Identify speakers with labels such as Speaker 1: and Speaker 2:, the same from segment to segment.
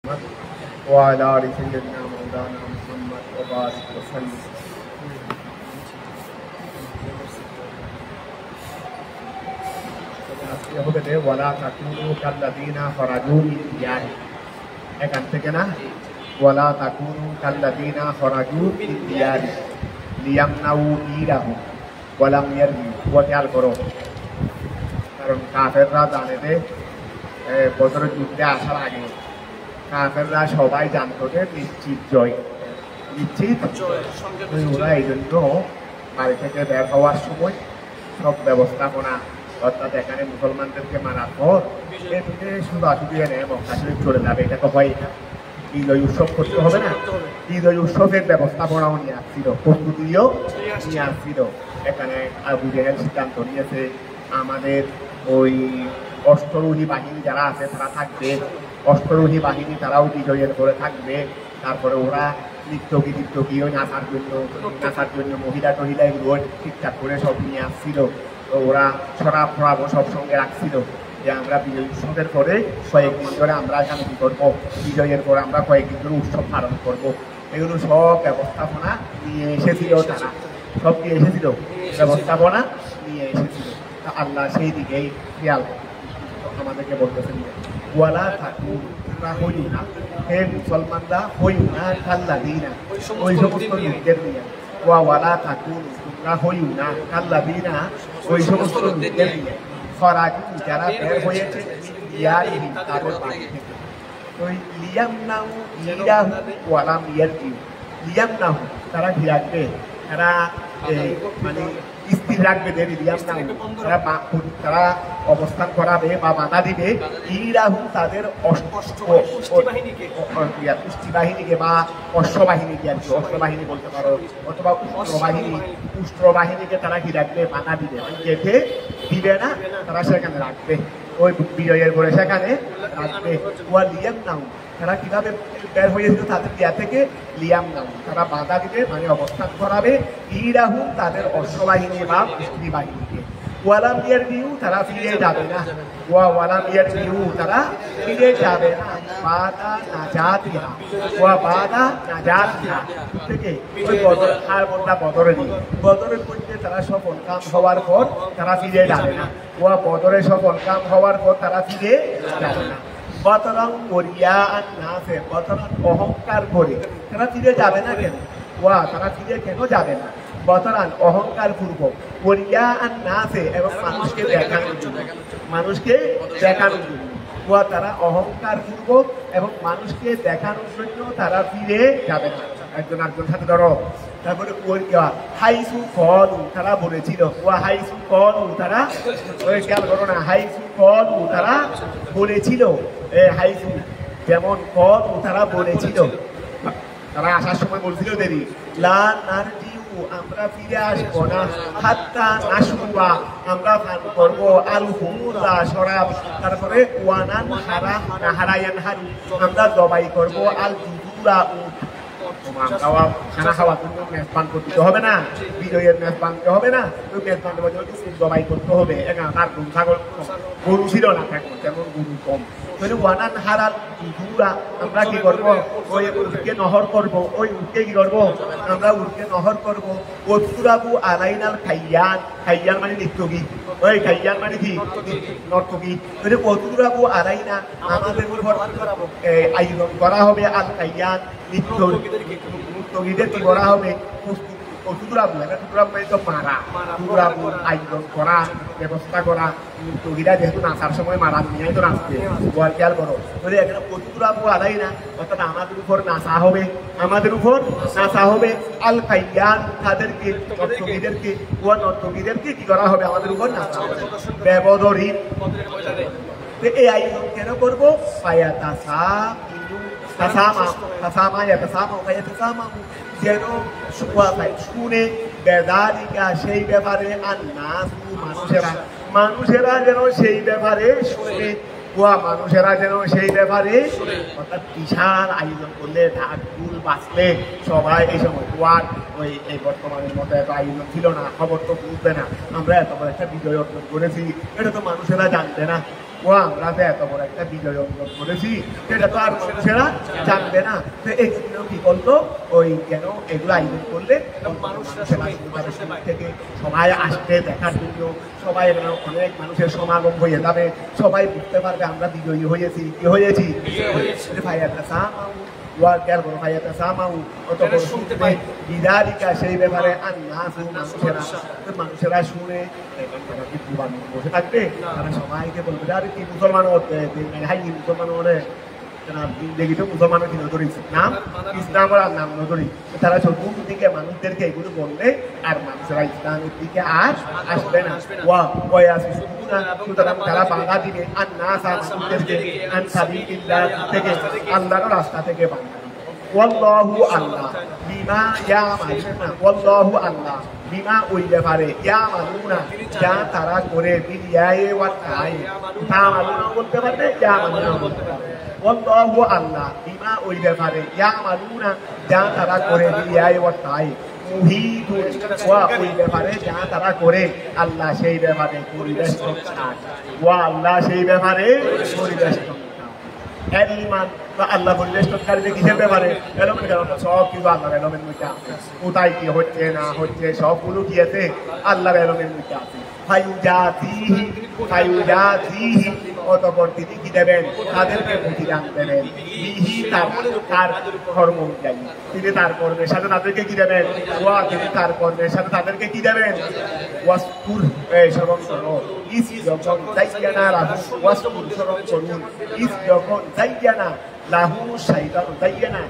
Speaker 1: وعلى آل سيدنا مولانا محمد وبارك وسلم. আজকে হবে যে ওয়ালা তাকুনু কাল্লাযিনা খরাজু মিন দিয়ারিহিম, এখান থেকে না, ওয়ালা তাকুনু কাল্লাযিনা খরাজু মিন দিয়ারিহিম লিয়ামনাউ দীনাহুম ওয়া লাম ইয়ারজিউ। খেয়াল করো, কারণ কাফেররা জানে যে বদরের যুদ্ধে আসার আগে কাফেররা সবাই জানতো যে নিশ্চিত জয়, নিশ্চিত ওরা এই জন্য বাড়ি থেকে বের হওয়ার সময় সব ব্যবস্থাপনা, অর্থাৎ এখানে মুসলমানদেরকে মারার পর শুধু এনে মক্কা শরীফ চলে যাবে, এটা তো হয় না। ঈদই উৎসব করতে হবে না, ঈদই উৎসবের ব্যবস্থাপনাও নিয়ে আসছিল, প্রস্তুতিও নিয়ে আসছিল। এখানে আবু জেহেল সিদ্ধান্ত নিয়েছে আমাদের ওই অষ্টরোহী বাহিনী যারা আছে তারা থাকবে, অষ্টরোহী বাহিনী তারাও বিজয়ের করে থাকবে। তারপরে ওরা নৃত্যকি নাচার জন্য মহিলা টহিলা এগুলো ঠিকঠাক করে সব নিয়ে আসছিল। তো ওরা শরাব ফরাবও সব সঙ্গে রাখছিল যে আমরা বিজয় উৎসবের পরে কয়েকদিন ধরে আমরা এখানে কী করবো, বিজয়ের পরে আমরা কয়েকদিন ধরে উৎসব পালন করবো। এগুলো সব ব্যবস্থাপনা নিয়ে এসেছিল, তারা সব নিয়ে এসেছিল, ব্যবস্থাপনা নিয়ে এসেছিল। তা আল্লাহ সেই দিকেই খেয়াল আমাদেরকে বলতেছেন, ওয়ালা থাকুন, তোমরা হইও না, হে মুসলমানরা হইও না কাল্লাযিনা, ওই সমস্ত লোকদের নিয়ে। ওয়ালা থাকুন, তোমরা হইও না কাল্লাযিনা, ওই সমস্ত লোকদের নিয়ে খরাজু, যারা বের হয়েছে দিয়ারিহিম, তাদের বাড়ি থেকে। ওই লিয়ামনাউ দীনাহুম ওয়া লাম ইয়ারজিউ, লিয়ামনাহু তারা কি রাখবে, তারা মানে স্থির রাখবে, তারা অবস্থান করাবে বা বাধা দিবে দীনাহুম, তাদের পুষ্টিবাহিনীকে বা অশ্ববাহিনীকে, আর কি অশ্ববাহিনী বলতে পারো, অথবা উষ্ট্রবাহিনীকে তারা কি রাখবে, বাধা দিবে, যেতে দিবে না, তারা সেখানে রাখবে, ওই বিজয়ের করে সেখানে রাখবে। ওয়া লিয়ামনাউ, তারা কিভাবে বের হয়েছিল তাদের ইয়া থেকে, লিয়ামনাউ তারা বাধা দিবে, মানে অবস্থান করাবে দীনাহুম, তাদের অশ্ববাহিনী বা পুষ্টিবাহিনীকে। ওয়া লাম ইয়ারজিউ, তারা ফিরে যাবে না, ওয়া লাম ইয়ারজিউ, তারা ফিরে যাবে না, বাদা নাজাতিহা, বাদা নাজাতিহা থেকে ওই বদর আর বন্ধা বদরের মধ্যে তারা সফল কাম হওয়ার পর তারা ফিরে যাবে না, বদরে সফল কাম হওয়ার পর তারা ফিরে যাবে না। বতরং করিয়া নাসে, বতরং অহংকার করে তারা ফিরে যাবে না কেন, তারা ফিরে কেন যাবে না, বতরান অহংকার পূর্বক, করিয়া নাসে এবং মানুষকে দেখানোর জন্য, মানুষকে দেখানোর জন্য, তারা অহংকার পূর্বক এবং মানুষকে দেখানোর জন্য তারা ফিরে যাবে না। একজন একজন সাথে ধরো। তারপরে হাইসু কলু, তারা বলেছিল, হাইসু কলু, তারা খেয়াল করো না, হাইসু কলু তারা বলেছিল, হাইসু যেমন কলু তারা বলেছিল, তারা আসার সময় বলছিল দেরি, লা নারজিউ, আমরা ফিরে আসবো না, হাত্তা নাশরুবা, আমরা পান করবো, আল হুমুরা শরাব, তারপরে ওয়ানান হারা নাহারায়ান হারু, আমরা জবাই করবো, আল জুদুরা উট, খানা খাওয়ার জন্য মেজবান করতে হবে না, বিজয়ের মেজবান হবে না, ওই মেজবান জবাই করতে হবে। তার গরু ছাগল গরু ছিল না, যেমন গরু কম, ওয়ানান হারাল জুদুরা, আমরা কি করবো, ওই উটকে নহর করবো, ওই উটকে কি করবো, আমরা উটকে নহর করবো। ওতুরাবু আলাইনাল খাইয়ান, খাইয়ান মানে নৃত্যগীত, ওই খাইয়ান মানে কি নর্তকী, ওতুরাবু আলাইনা, আমাদের উপর আয়োজন করা হবে, আল খাইয়ান নৃত্যগীদের কি করা হবে, আয়োজন করা, ব্যবস্থা করা। নৃত্যগীরা যেহেতু নাচার সময় মারা নিয়ে তো নাচবে, খেয়াল করো, এখানে প্রচুরাবু আলাই না, অর্থাৎ আমাদের উপর নাচা হবে, আমাদের উপর নাচা হবে, আল খাইয়ান তাদেরকে, নর্তকীদেরকে, নর্তকীদেরকে কি করা হবে, আমাদের উপর নাচা হবে, ব্যবদরী। এই আয়োজন কেন করবো, যেন শুনে বেদারিকা, সেই ব্যাপারে, আর নাসু মানুষেরা যেন সেই ব্যাপারে শুনে, মানুষেরা যেন সেই ব্যাপারে, অর্থাৎ বিশাল আয়োজন করলে, ঢাক ঢুল বাঁচলে সবাই এই সময় ওই এই বর্তমানের মতো এত আয়োজন ছিল না, খবর তো বুঝবে না, আমরা এত বড় একটা বিজয় অর্জন করেছি, এটা তো মানুষেরা জানবে না। ও আমরা তো এত বড় একটা বিজয় অর্জন করেছি, সেটা তো আর মানুষেরা জানবে না। তো এই জন্য কি করলো, ওই যেন এগুলো আয়োজন করলে থেকে সবাই আসবে দেখার জন্য, সবাই অনেক মানুষের সমাগম হয়ে যাবে, সবাই বুঝতে পারবে আমরা বিজয়ী হয়েছি। কি হয়েছি? সেই ব্যাপারে মানুষেরা শুনে বসে থাকবে, তারা সবাইকে বলবে আরে কি মুসলমান হতে মুসলমান হলে দেখি তো মুসলমানের কি নজর নাম ইসলামের আর নাম নজরি, তারা চতুর্দিকে মানুষদেরকে এগুলো বললে আর মানুষেরা ইসলামের দিকে আর আসবে না। সুতরাং তারা বাধা দিবে আর না মানুষদেরকে থেকে আল্লাহর রাস্তা থেকে বাধা দিবে। ওয়াল্লাহু আল্লাহ বিমা ইয়ামালুনা, ওয়াল্লাহু আল্লাহ বিমা ওই ব্যাপারে ইয়ামালুনা যা তারা করে, বিলিয়ায়ে ওয়া তাই তামালুনা বলতে পারবে, ইয়ামালুনা বলতে পারবে। ওয়াল্লাহু আল্লাহ বিমা ওই ব্যাপারে ইয়ামালুনা যা তারা করে, বিলিয়ায়ে ওয়া তাই মুহিতুন ওয়া ওই ব্যাপারে যা তারা করে, আল্লাহ সেই ব্যাপারে পরিবেষ্টন থাকে। ওয়া আল্লাহ সেই ব্যাপারে পরিবেষ্টন এলিমান বা আল্লাহ পরিবেষ্টনকারী কিসের ব্যাপারে? এলোমের কারণে সব কিছু আল্লাহর এলোমের মধ্যে আছে, কোথায় কি হচ্ছে না হচ্ছে সবগুলো কি আছে আল্লাহর এলোমের মধ্যে আছে। অতঃপর তিনি কি দেবেন? তাদেরকে প্রতিদান দেবেন, তার কর্ম অনুযায়ী তিনি তার কর্মের সাথে তাদেরকে কি দেবেন? তিনি তার কর্মের সাথে তাদেরকে কি দেবেন? ওয়াসকুর স্মরণ করো, ইস যখন যাইয়ানা লাহু ওয়াসকুর স্মরণ করুন, ইস যখন যাইয়ানা লাহু শাইতান যাইয়ানা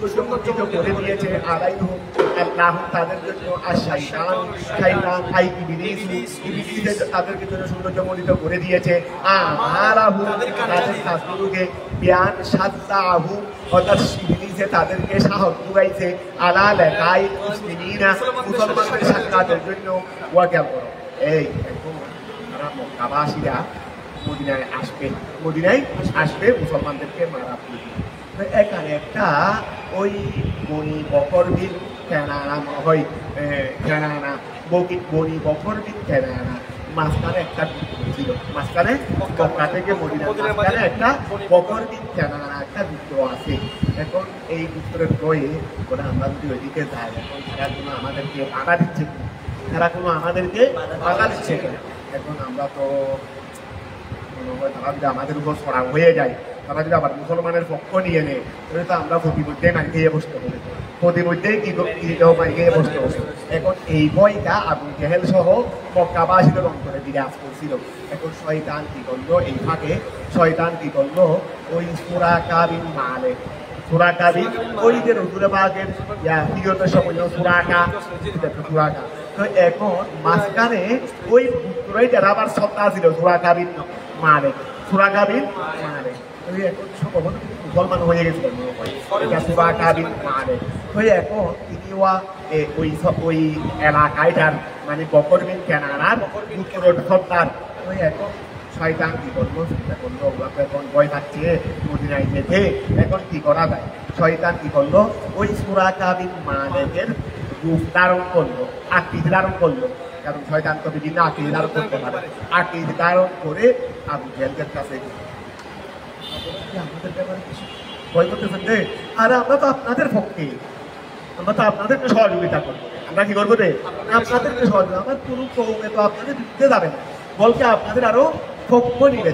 Speaker 1: সূর্যমণ্ডিত করে দিয়েছে আলাইহুম আল্লাহ তাদের জন্য, আর শাইতান শাইতান আই ইবলিস ইবলিস তাদেরকে জন্য সূর্যমণ্ডিত করে দিয়েছে আমারাহু তাদের শাস্ত্রকে বিয়ান সাদ্দাহু অর্থাৎ ইবলিসে তাদেরকে সাহস জুগাইছে আলা লাকাই মুসলিমিনা মুসলমানদের সাক্ষাতের জন্য। ওয়া কেন করো এই এখন তারা মক্কাবাসীরা মদিনায় আসবে, মদিনায় আসবে মুসলমানদেরকে মারা পড়বে। এখানে একটা ওই বনি বকর বিন কেনানা হয়, কেনানা বনি বকর বিন কেনানা মাঝখানে একটা যুদ্ধ ছিল, মাঝখানে মক্কা থেকে মদিনা মাঝখানে একটা বকর বিন কেনানা একটা যুদ্ধ আছে। এখন এই যুদ্ধের বয়ে ওরা আমরা যদি ওইদিকে যাই, এখন তারা কোনো আমাদেরকে বাধা দিচ্ছে, তারা কোনো আমাদেরকে বাধা দিচ্ছে কিনা। এখন আমরা তো তারা যদি আমাদের উপর সরাং হয়ে যায়, তারা যদি আবার মুসলমানের পক্ষ নিয়ে নেয়, তাহলে তো আমরা প্রতিমধ্যেই মার খেয়ে বসতে হবে, প্রতিমধ্যেই মার খেয়ে বসতে হবে। এখন এই বইটা আবু জেহেল সহ মক্কাবাসীদের অন্তরে বিরাজ করছিল। এখন শয়তান কি করলো, এই ফাঁকে শয়তান কি করলো, ওই সুরাকা বিন মালিক, সুরাকা বিন ওই যে রসুল পাকের হিজরতের সময় সুরাকা। তো এখন মাঝখানে ওই পুত্রই যারা আবার সত্তা ছিল সুরাকা বিন মালিক, সুরাকা বিন মালিক এখন সম্ভবত মুসলমান হয়ে গেছিল সুরাকা বিন মালিক। তো এখন তিনি ওই এলাকায়টার মানে বকর বিন কেনানার পুত্র সত্তার। তো এখন শয়তান কি করলো, চিন্তা করলো এখন ভয় পাচ্ছে মদিনায় যেতে, এখন কি করা যায়। শয়তান কি করলো, ওই সুরাকা বিন মালিকের রূপ ধারণ করলো, আকৃতি ধারণ করলো, কারণ শয়তান তো বিভিন্ন আকৃতি ধারণ করতে পারে। আকৃতি ধারণ করে আবু জেহেলের কাছে আমাদের ব্যাপারে কিছু ভয় করতেছেন রে, আর আমরা তো আপনাদের পক্ষে, আমরা তো আপনাদেরকে সহযোগিতা করবো। আমরা কি করবো রে? আপনাদেরকে সহযোগিতা, আমার কোনো কৌমে তো আপনাদের বিরুদ্ধে যাবে না, বলকে আপনাদের আরো পক্ষ নিবে।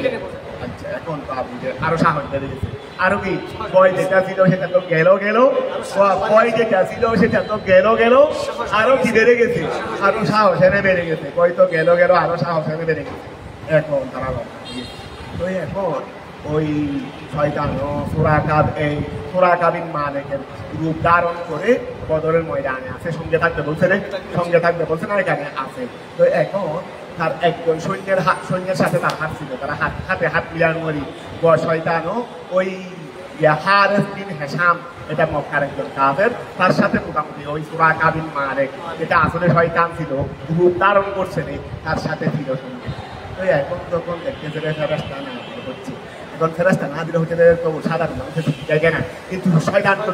Speaker 1: আচ্ছা এখন তো আপনি আরো সাহস বেড়ে গেছে, আরো কি ভয় যেটা ছিল সেটা তো গেল, ভয় যেটা ছিল সেটা তো গেল, আরো কি বেড়ে গেছে, আরো সাহস এনে বেড়ে গেছে, ভয় তো গেল, আরো সাহস এনে বেড়ে গেছে। এখন তারা তো এখন ওই শয়তান সুরাকা বিন মালিকের রূপ ধারণ করে বদরের ময়দানে আছে, সঙ্গে থাকবে বলছে না, সঙ্গে থাকবে বলছে না, এখানে আছে। তো এখন তার একজন সৈন্যের সাথে তার হাত ছিল, তারা হাতে হাত মিলানো করি শয়তানও ওই হারিস বিন হিশাম, এটা মক্কার একজন কাফের, তার সাথে মোটামুটি ওই সুরাকা বিন মালিক যেটা আসলে শয়তান ছিল রূপ ধারণ করছে তার সাথে ছিল সঙ্গে। তো এখন যখন দেখতেছে ফেরেশতা না হচ্ছে, এখন ফেরেশতা না দিলে হচ্ছে তো সাধারণ মানুষের দেখে না, কিন্তু শয়তান তো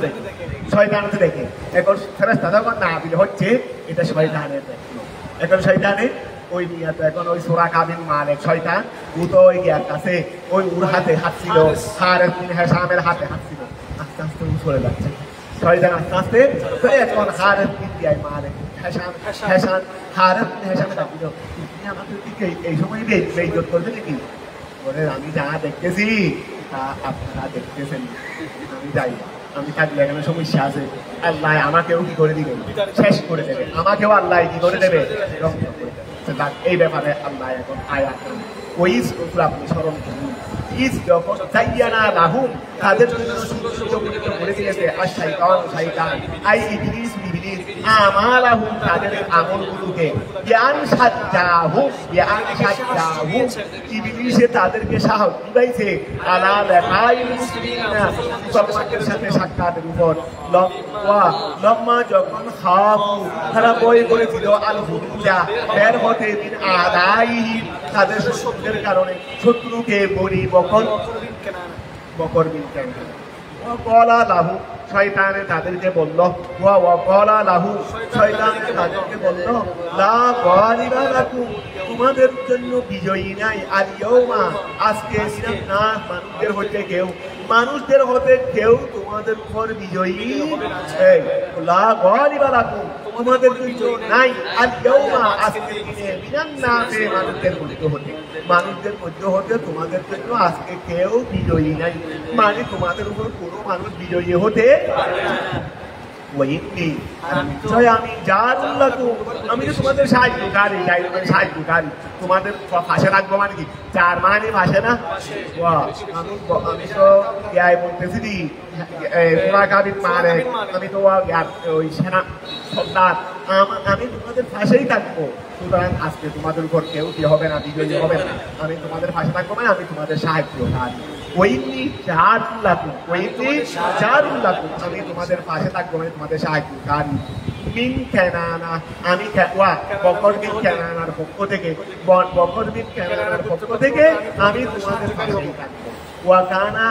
Speaker 1: দেখে। এখন ফেরেশতা যখন না দিলে হচ্ছে এটা শয়তানের দেখলো। এখন শয়তানে ওই নিয়ে তো এখন ওই সোরা কাবিন মালিক শয়তান ও তো ওই গিয়ার কাছে ওই ওর হাতে হাত ছিল, হারেস বিন হিশামের হাতে হাত ছিল, আস্তে আস্তে ও সরে যাচ্ছে শয়তান আস্তে আস্তে। এখন হারেস বিন মালিক হিশাম হারেস বিন হিশামের হাত ছিল, তুমি আমাদের দিকে এই সময় বেইজ্জত করবে নাকি? বলে আমি যা দেখতেছি তা আপনারা দেখতেছেন, আমি যাই, আমি থাকলে এখানে সমস্যা আছে, আল্লাহ আমাকেও কি করে দিবে, শেষ করে দেবে, আমাকেও আল্লাহ কি করে দেবে, ধ্বংস করে দেবে। এই ব্যাপারে আল্লাহ এখন আয়াত ওই আপনি স্মরণ করুন। ইস যখন যাইয়ানা লাহুম তাদের জন্য সুন্দর করে দিয়েছে, আর শয়তান শয়তান আই ইবলিস ইবলিস আমালাহুম তাদের আমলগুলোকে জ্ঞান সাজ্জাহু ইবলিসে তাদেরকে সাহস দিয়েছে আলা লাকাইল মুসলিমিনা মুসলমানদের সাথে সাক্ষাতের উপর। লম্মা যখন খাফু তারা ভয় করেছিল আল হুরুজা বের হতে মিন আদাইহি তাদের শত্রুদের কারণে, শত্রুকে বলি বকর বিন কেনানা ওয়াকালা লাহু শয়তানে তাদেরকে বলল, ওয়াকালা লাহু শয়তানে তাদেরকে বলল, লা গালিবা লাকুম তোমাদের জন্য বিজয়ী নাই, আর ইয়াউমা আজকে না মানুষদের হতে কেউ তোমাদের উপর বিজয়ী লা গালিবা লাকুম তোমাদের জন্য নাই, আর ইয়াউমা আজকে দিনে মিনান নাসে মানুষদের মধ্যে হতে তোমাদের জন্য আজকে কেউ বিজয়ী নাই, মানে তোমাদের উপর কোনো মানুষ বিজয়ী হতে আমি তো তোমাদের সাহায্যকারী সাহায্যকারী, তোমাদের ভাষা রাখবো মানে কি চার মানে ভাষা না, আমি তো বলতেছি আমি তো ওই সেনা সর্দার, আমি তোমাদের ভাষাই থাকবো, সুতরাং আজকে তোমাদের উপর কেউ কি হবে না, বিজয়ী হবে না, আমি তোমাদের ভাষা থাকবো মানে আমি তোমাদের সাহায্যকারী। আমি তোমাদের পাশে থাকবো মানে তোমাদের সাহায্যকারী। মিন কেনানা আমি বকর বিন কেনানার পক্ষ থেকে আমি তোমাদের পাশেই থাকবো। ওয়াকানা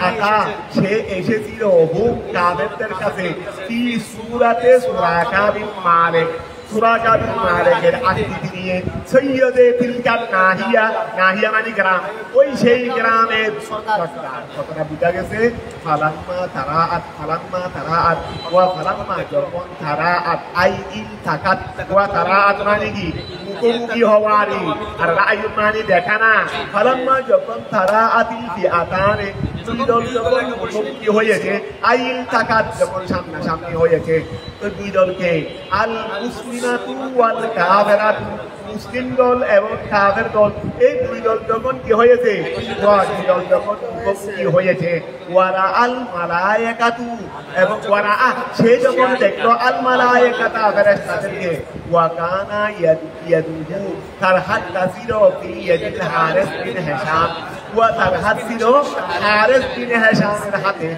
Speaker 1: আতা সে এসেছিল হুম কাদেরদের কাছে কি সূরাতে সূরা কাবিন মালিক সুরাকাবির আকৃতি নিয়ে সৈয়দে তিলকার নাহিয়া মানে গ্রাম, ওই সেই গ্রামের সরকার কতটা বুঝা গেছে। ফালাম্মা তারাআত ওয়া ফালাম্মা যখন তারাআত আই ইন তাকাত ওয়া তারাআত মানে কি মুখোমুখি হওয়ারি, আর রায়ু মানে দেখা না। ফালাম্মা যখন তারাআতিল ফিআতানে দুই দল যখন মুখোমুখি হয়েছে, আইল তাকাত যখন সামনাসামনি হয়েছে, তো দুই দলকে আল মুসলিমাতু ওয়াল কাফিরাতু মুসলিম দল এবং কাফের দল এই দুই দল যখন কি হয়েছে, দুই দল যখন মুখোমুখি হয়েছে, ওয়ারা আল মালায়েকাতু এবং ওয়ারা সে যখন দেখলো আল মালায়েকাতা ফেরেশতাদেরকে, ওয়া কানা ইয়াদুহু তার হাতটা ছিল ফি ইয়াদিল হারিস বিন হিশাম, ওয়া তার হাত ছিল হারিস বিন হিশামের হাতে।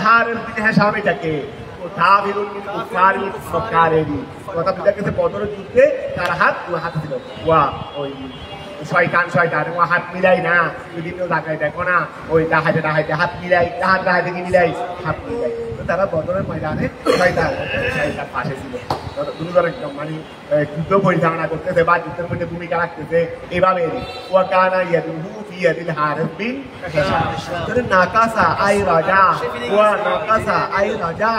Speaker 1: হারিস বিন হিশাম এটাকে তাবিরুল মিন কুফারিল মক্কারেনি কথা বুঝা গেছে, বদরের যুদ্ধে তার হাতে ছিল। ওয়া ওই শয়তান ও হাত মিলাই না, বিভিন্ন জায়গায় দেখো না ওই ডাহাইতে হাত মিলাই, ডাহাইতে কি মিলাই হাত মিলাই, তো তারা বদরের ময়দানে শয়তান পাশে ছিল। দুজন একদম মানে যুদ্ধ পরিচালনা করতেছে বা যুদ্ধের মধ্যে ভূমিকা রাখতেছে এভাবে। ওয়া কানা ইয়াদুহু ফি ইয়াদিল হারিস বিন হিশাম নাকাসা আই রাজা, ওয়া নাকাসা আই রাজা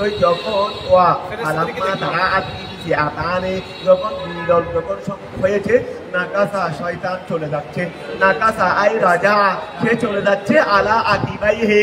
Speaker 1: ওই যখন ওয়া ফালাম্মা তারাআত ফিআতানে যখন দুই দল যখন হয়েছে, নাকাসা শয়তান চলে যাচ্ছে, নাকাসা আই রাজা সে চলে যাচ্ছে আলা আকিবাইহি,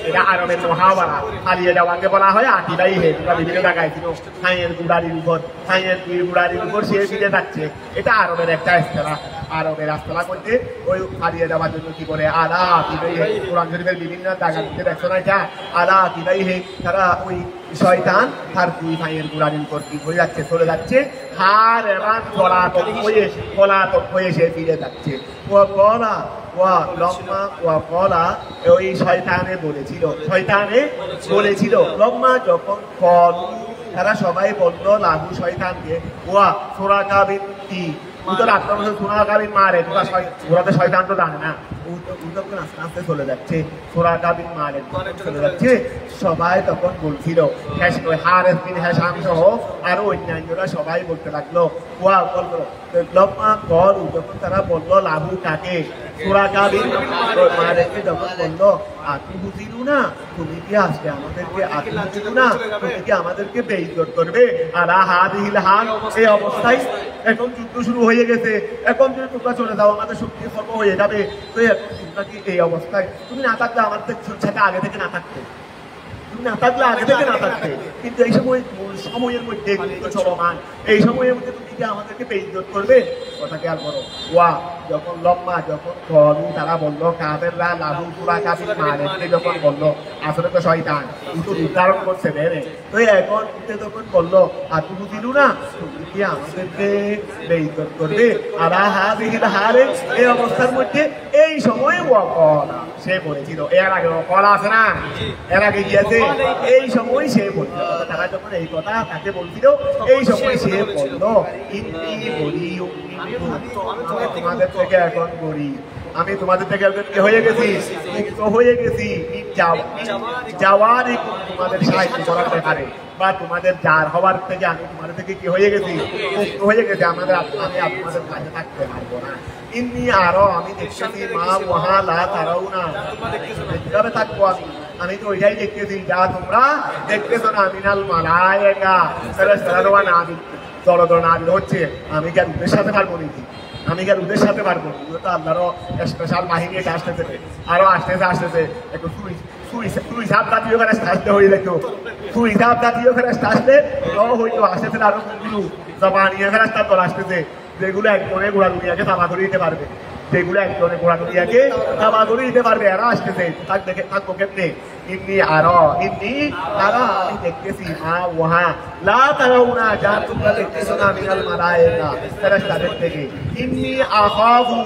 Speaker 1: এটা আরবের মুহাওয়ারা, হারিয়ে যাওয়াকে বলা হয় আকিবাইহি। তোমরা বিভিন্ন জায়গায় ছিল ছাইয়ের গুড়ারির উপর সে ফিরে যাচ্ছে, এটা আরবের একটা ইস্তেলাহ। আরবের ইস্তেলাহ করতে ওই হারিয়ে যাওয়ার জন্য কি বলে আলা আকিবাইহি। কোরআন শরীফের বিভিন্ন জায়গাতে দেখছো না এটা আলা আকিবাইহি, তারা ওই শয়তান তার দুই ভাইয়ের গুড়ারির উপর কি হয়ে যাচ্ছে, চলে যাচ্ছে, হার এবং পলাতক হয়ে সে ফিরে যাচ্ছে। ওই শয়তানে বলেছিল লম্মা যখন কলু তারা সবাই বলল লাহু শয়তানকে, ওয়া সুরাকাবিন কি আপনার সুরাকাবিন মারে, ওরা তো শয়তান তো জানে না, তখন আস্তে আস্তে চলে যাচ্ছে, সুরাকা বিন মালিক চলে যাচ্ছে, সবাই তখন বলছিল, হারেস বিন হিশাম সহ আরো অন্যান্যরা সবাই বলতে লাগলো, ওয়া বললো লম্মা কল, যখন তারা বললো লাহু কাকে, সুরাকা বিন মালিককে যখন বললো আতুবুজিরু না, তুমি কি আজকে আমাদেরকে আতুবুজিরু না, তুমি কি আমাদেরকে বেইজ্জত করবে, আলা হাদিহিল হাল, এই অবস্থায় এখন যুদ্ধ শুরু হয়ে গেছে, এখন যদি তোমরা চলে যাও আমাদের শক্তি খর্ব হয়ে যাবে, তো এখন তোমরা কি এই অবস্থায়, তুমি না থাকলে আমাদের সাথে আগে থেকে না থাকতে, তুমি না থাকলে আগে থেকে না থাকতে, কিন্তু এই সময়ের মধ্যে চলমান, এই সময়ের মধ্যে তুমি কি আমাদেরকে বেইজ্জত করবে, কথা খেয়াল করো। ওয়া যখন লম্মা যখন কলু তারা বললো কাফেররা লাহু সুরাকা বিন মালিককে যখন বললো, আসলে তো শয়তান কিন্তু উচ্চারণ করছে বেরে, তো এখন যখন বললো আতুবুজিরু না, তুমি কি আমাদেরকে বেইজ্জত করবে, আলা হাযিহিল হালে, এই অবস্থার মধ্যে এই সময় ওয়া কলা, সে বলেছিল, এর আগে কলা আছে না, এর আগে গিয়েছে, এই সময় সে বলছিল, তারা যখন এই কথা তাকে বলছিল, এই সময় সে বললো ইন্নী বরিউম মিনকুম, আমি তোমাদের থেকে এখন বরি, আমি তোমাদের থেকে একজন কি হয়ে গেছি, মুক্ত হয়ে গেছি, যাওয়ার তোমাদের সাহায্য করার ব্যাপারে, বা তোমাদের যার হওয়ার থেকে আমি তোমাদের থেকে কি হয়ে গেছি, মুক্ত হয়ে গেছি, আমি আপনাদের কাছে থাকতে পারবো না। ইন্নি আরো, আমি দেখতেছি, মা ওয়াহা লা তারাও না, কিভাবে থাকবো আমি তো ওইটাই দেখতেছি যা তোমরা দেখতেছো না, মিনাল মালায়েকা ফেরেশতারা নাজিল দরদর নাজিল হচ্ছে, আমি কি আর ওদের সাথে পারবো নাকি, আমি কি আর ওদের সাথে পারবো, তো আল্লাহরও স্পেশাল বাহিনী এটা আসতেছে, আরো আসতেছে একটু সুই সাপ জাতীয় ফেরেশতা আসতে হয়ে যেত, সুই সাপ জাতীয় ফেরেশতা আসলে হয়তো আসতেছে আরো কিছু জবানিয়া ফেরেশতা দল আসতেছে, যেগুলো একজনে গোড়া দুনিয়াকে তামা ধরে দিতে পারবে, যেগুলো একজনে গোড়া দুনিয়াকে তামা ধরে দিতে পারবে, এরা আসতেছে, থাকবো কেমনে, ইন্নি আরো, ইন্নি তারা, আমি দেখতেছি, মা ওহা লা তারাউনা, যা তোমরা দেখতেছো না, মিনাল মালায়েকা ফেরেশতাদের থেকে, ইন্নি আখাফু,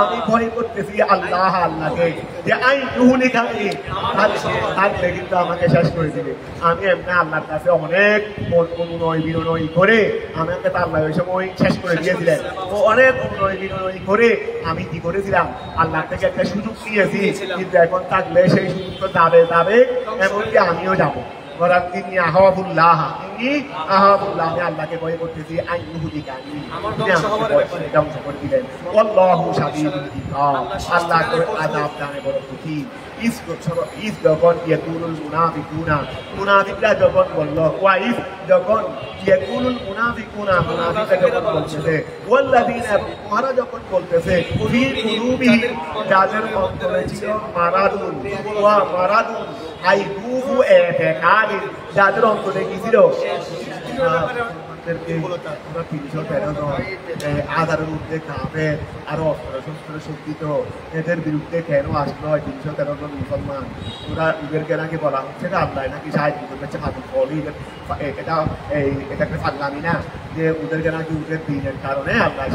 Speaker 1: আমি ভয় করতেছি আল্লাহ, আল্লাহকে, যে আই ইউহলিকানি, থাকলে কিন্তু আমাকে শেষ করে দিবে, আমি এমনি আল্লাহর কাছে অনেক অনুনয় বিনয় করে, আমাকে তো আল্লাহ ওই সময় শেষ করে দিয়েছিলেন, ও অনেক অনুনয় বিনয় করে আমি কি করেছিলাম, আল্লাহ থেকে একটা সুযোগ নিয়েছি, কিন্তু এখন থাকলে সেই সুযোগ তো যাবে, এমনকি আমিও যাবো, আমি আল্লাহকে ভয় করতেছি, ধ্বংস করে দিলেন, আল্লাহু শাদীদুল ইকাব, আল্লাহ আযাব দানে বড় কঠিন। যখন ইয়াকুলুল মুনাফিকুনা, মুনাফিকরা যখন বললো, ওয়াইস যখন ইয়াকুলুল মুনাফিকুনা, মুনাফিকরা যখন বলতেছে, ওয়াল্লাযিনা, ওরা যখন বলতেছে, ফি কুলুবিহিম, যাদের অন্তরে ছিল মারাদুন, ওয়া মারাদুন আইদুহু এতেকাদি, যাদের অন্তরে কি ছিল, আমরা 313 জন আধারের মধ্যে কাফের, আরো অস্ত্র সজ্জিত, এদের বিরুদ্ধে কেন আসলো 313 জন মুসলমান, ওদেরকে নাকি বলা হচ্ছে না আল্লাহ নাকি সাহায্য করছে, এটাকে পাগলামি না, যে ওদেরকে নাকি ওদের দিনের কারণে আল্লাহ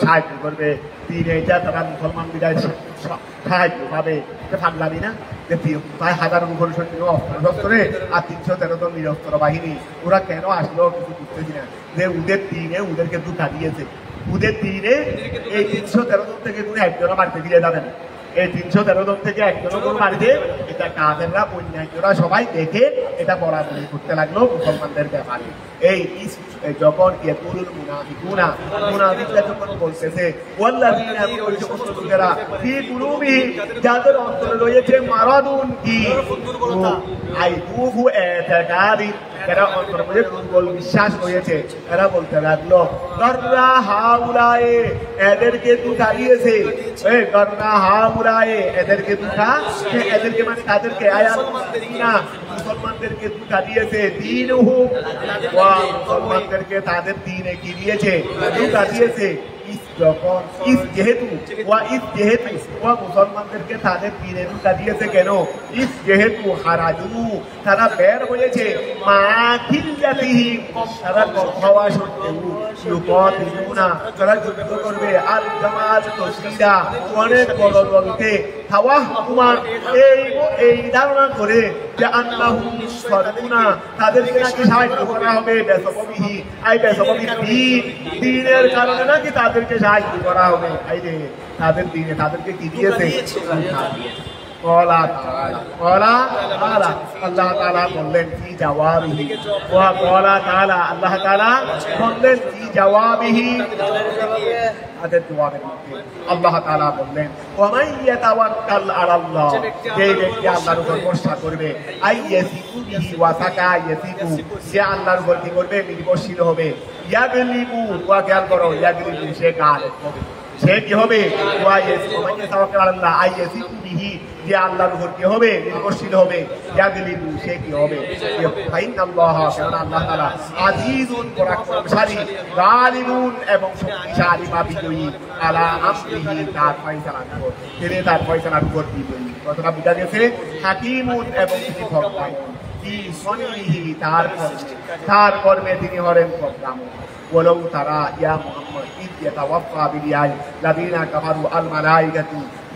Speaker 1: সাহায্য করবে, দিন এইটা তারা মুসলমান বিদায় সাহায্য পাবে, পাগলামি না, যে প্রায় 1000 সৈন্য অস্ত্রে আর 313 জন নিরস্ত্র বাহিনী, ওরা কেন আসলো কিছু বুঝতেছি না, যে ওদের দিনে ওদেরকে ধোঁকা দিয়েছে, ওদের দিনে এই 313 জন থেকে তুমি একজনও বাড়িতে ফিরে যাবেন, এই 313 জন থেকে একজনও কোনো বাড়িতে, এটা কাফেররা অন্যান্যরা সবাই দেখে এটা বরাবরি করতে লাগলো মুসলমানদের ব্যাপারে। এই যখন ইয়াকুলুল মুনাফিকুনা, মুনাফিকরা যখন বলতেছে, ওয়াল্লাযিনা, লোকেরা, ফি কুলুবিহিম, যাদের অন্তরে রয়েছে মারাদুন, কি আইদুহু এতেকাদি, এরা অন্তরে মধ্যে দুর্বল বিশ্বাস রয়েছে, এরা বলতে লাগলো, গররা হাউলায়ে, এদেরকে ধোঁকা দিয়েছে, গররা হাউলায়ে, এদেরকে ধোঁকা, এদেরকে মানে তাদেরকে আয়াত না, মুসলমানদেরকে ধোঁকা দিয়েছে, দীনুহু ওয়া, মুসলমানদেরকে তাদের দ্বীনে কি দিয়েছে, ধোঁকা দিয়েছে, যেহেতু মুসলমানদেরকে তাদের দ্বীনে ধোঁকা দিয়েছে, কেন, যেহেতু হারাজু, তারা বের হয়েছে, মা কিল্লাতিহিম, তারা কম হওয়া সত্ত্বেও, ইউকাতিলুনা, তারা যুদ্ধ করবে, আল জামাত তসলিদা, অনেক বড় দলকে, তাওয়াহুমান এই ধারণা করে যে আন্নাহুম সারুনা তাদেরকে নাকি সাহায্য করা হবে বেসববিহি দ্বীনের কারণে নাকি তাদেরকে সাহায্য করা হবে এই যে তাদের দ্বীনে তাদেরকে কি দিয়েছে আল্লাহ তাআলা বললেন কি জবাবিহি আল্লাহ তাআলা বললেন কি জবাবিহি তাদের জবাবের মধ্যে আল্লাহ তাআলা বললেন ওয়ামান ইয়াতাওয়াক্কাল আলাল্লাহ যে ব্যক্তি আল্লাহর উপর ভরসা করবে আইয়াসিকু বিহি ওয়া সাকা ইয়াসিকু সে আল্লাহর উপর কি করবে নির্ভরশীল হবে ইয়াগলিবু ওয়া খেয়াল করো ইয়াগলিবু সে গালিব হবে সে কি হবে ওয়ামান ইয়াতাওয়াক্কাল আলাল্লাহ আইয়াসিকু বিহি যে আল্লাহর উপর কি হবে নির্ভরশীল হবে ইয়াগলিবু সে কি হবে ফাইনাল্লাহ আল্লাহ তাআলা আজিজুন পরাক্রমশালী গালিবুন এবং শক্তিশালী বা বিজয়ী আলা আমরিহি তার ফয়সালার উপর তিনি তার ফয়সালার উপর বিজয়ী কথাটা বুঝা গেছে হাকিমুন এবং তিনি ভগবান কি সনিহি তার কর্মে তিনি হলেন প্রজ্ঞাময় ولو ترى يا محمد إذ يتوفى بالله الذين كفروا الملائكة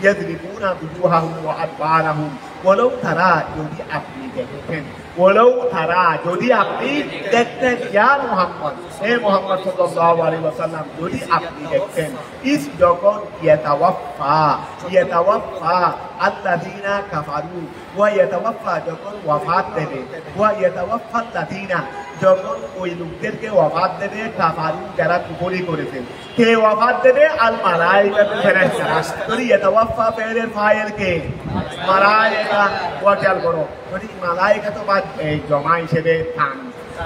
Speaker 1: يضربون وجوههم وأدبارهم ولو ترى যদি আপনি দেখতেন ولو ترى যদি আপনি দেখতেন ইয়া মুহাম্মদ হে মুহাম্মদ সাল্লাল্লাহু আলাইহি ওয়াসাল্লাম যদি আপনি দেখতেন ইস যখন ইয়াতাওয়াফা আল্লাযিনা কাফারু ওয়া ইয়াতাওয়াফা যখন ওয়াফাত দেবে ওয়া ইয়াতাওয়াফা আল্লাযিনা যখন ওই লোকদেরকে ওয়াফাত দেবে কাফারু যারা কুফরি করেছে কে ওয়াফাত দেবে আল মালাইকাতু ফেরেশতারা যদি ইয়াতাওয়াফা ফেরের ফাইল কে মালাইকা ওয়া খেয়াল করো যদি মালাইকা তো বাদ জমা হিসেবে থান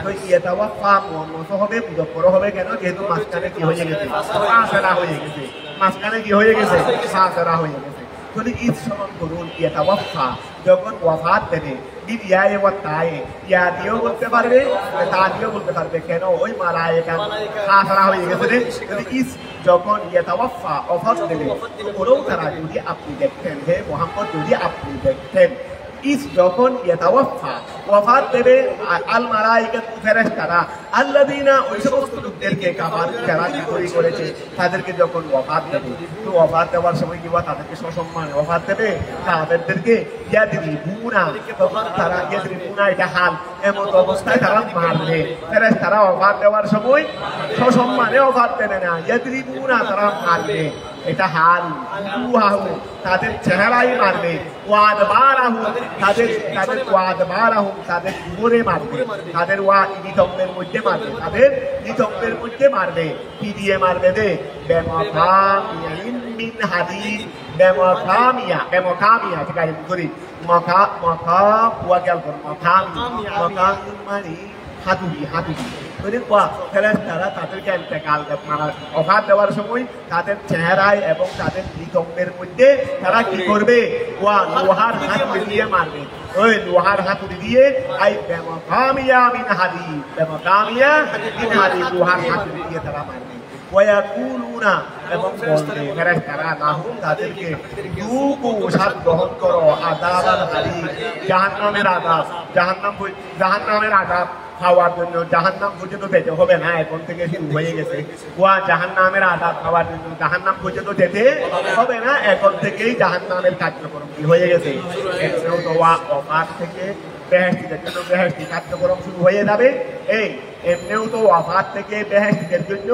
Speaker 1: তো ইয়াতাওয়াফা মুহাম্মদ হবে মুযক্কর হবে কেন যেহেতু মাঝখানে কি হয়ে গেছে ফাসলা হয়ে গেছে মাঝখানে কি হয়ে গেছে ফাসলা হয়ে গেছে যদি ঈদ স্মরণ করুন ইয়াতাওয়াফা যখন ওয়াফাত দেবে বিয়ায়ে ওয়া তায়ে ইয়া দিও বলতে পারবে তা দিও বলতে পারবে কেন ওই মালায়েকা ফাসলা হয়ে গেছে রে যদি ঈদ যখন ইয়াতাওয়াফা ওয়াফাত দেবে ওরও তারা যদি আপনি দেখতেন হে মুহাম্মদ যদি আপনি দেখতেন ইস যখন ইয়াতাওয়াফা ওয়াফাত দেবে আল মালাইকাতু ফেরেশতারা আল্লাযিনা ওই সমস্ত লোকদেরকে কাফার যারা কুফরি করেছে তাদেরকে যখন ওয়াফাত দেবে তো ওয়াফাত দেওয়ার সময় কি তাদেরকে সসম্মানে ওয়াফাত দেবে তাদেরকে ইয়াদরিবুনা তখন তারা ইয়াদরিবুনা এটা হাল এমন অবস্থায় তারা মারবে ফেরেশতারা ওয়াফাত দেওয়ার সময় সসম্মানে ওয়াফাত দেবে না ইয়াদরিবুনা তারা মারবে এটা হাল তাদের চেহারাই মারবে তাদের ঘুরে মারবে তাদের নিতম্বের মধ্যে মারবে তাদের নিতম্বের মধ্যে মারবে কি দিয়ে মারবে দে বেমকামিয়া ঠিক আছে করি মানে হাতুড়ি ফেরেশতারা তাদেরকে ইন্তেকাল অফার দেওয়ার সময় তাদের চেহারায় এবং তাদের নিতম্বের মধ্যে তারা কি করবে লোহার হাতুড়ি দিয়ে মারবে ওই লোহার হাতুড়ি দিয়ে লোহার হাতুড়ি দিয়ে তারা মারবে ওয়াকুলুনা এবং বলবে ফেরেশতারা লাহুম তাদেরকে যুকু সাদ গ্রহণ করো আযাবাল হারিক জাহান্নামের আযাব জাহান্নামের আযাব খাওয়ার জন্য জাহান্নাম পর্যন্ত যেতে হবে না এখন থেকে শুরু হয়ে গেছে জাহান্নামের আযাব খাওয়ার জন্য জাহান্নাম পর্যন্ত যেতে হবে না এখন থেকেই জাহান্নামের কার্যক্রম কি হয়ে গেছে এমনিও তো ওয়াফাত থেকে বেহেশতের জন্য বেহেশতি কার্যক্রম শুরু হয়ে যাবে এমনিও তো ওয়াফাত থেকে বেহেশতের জন্য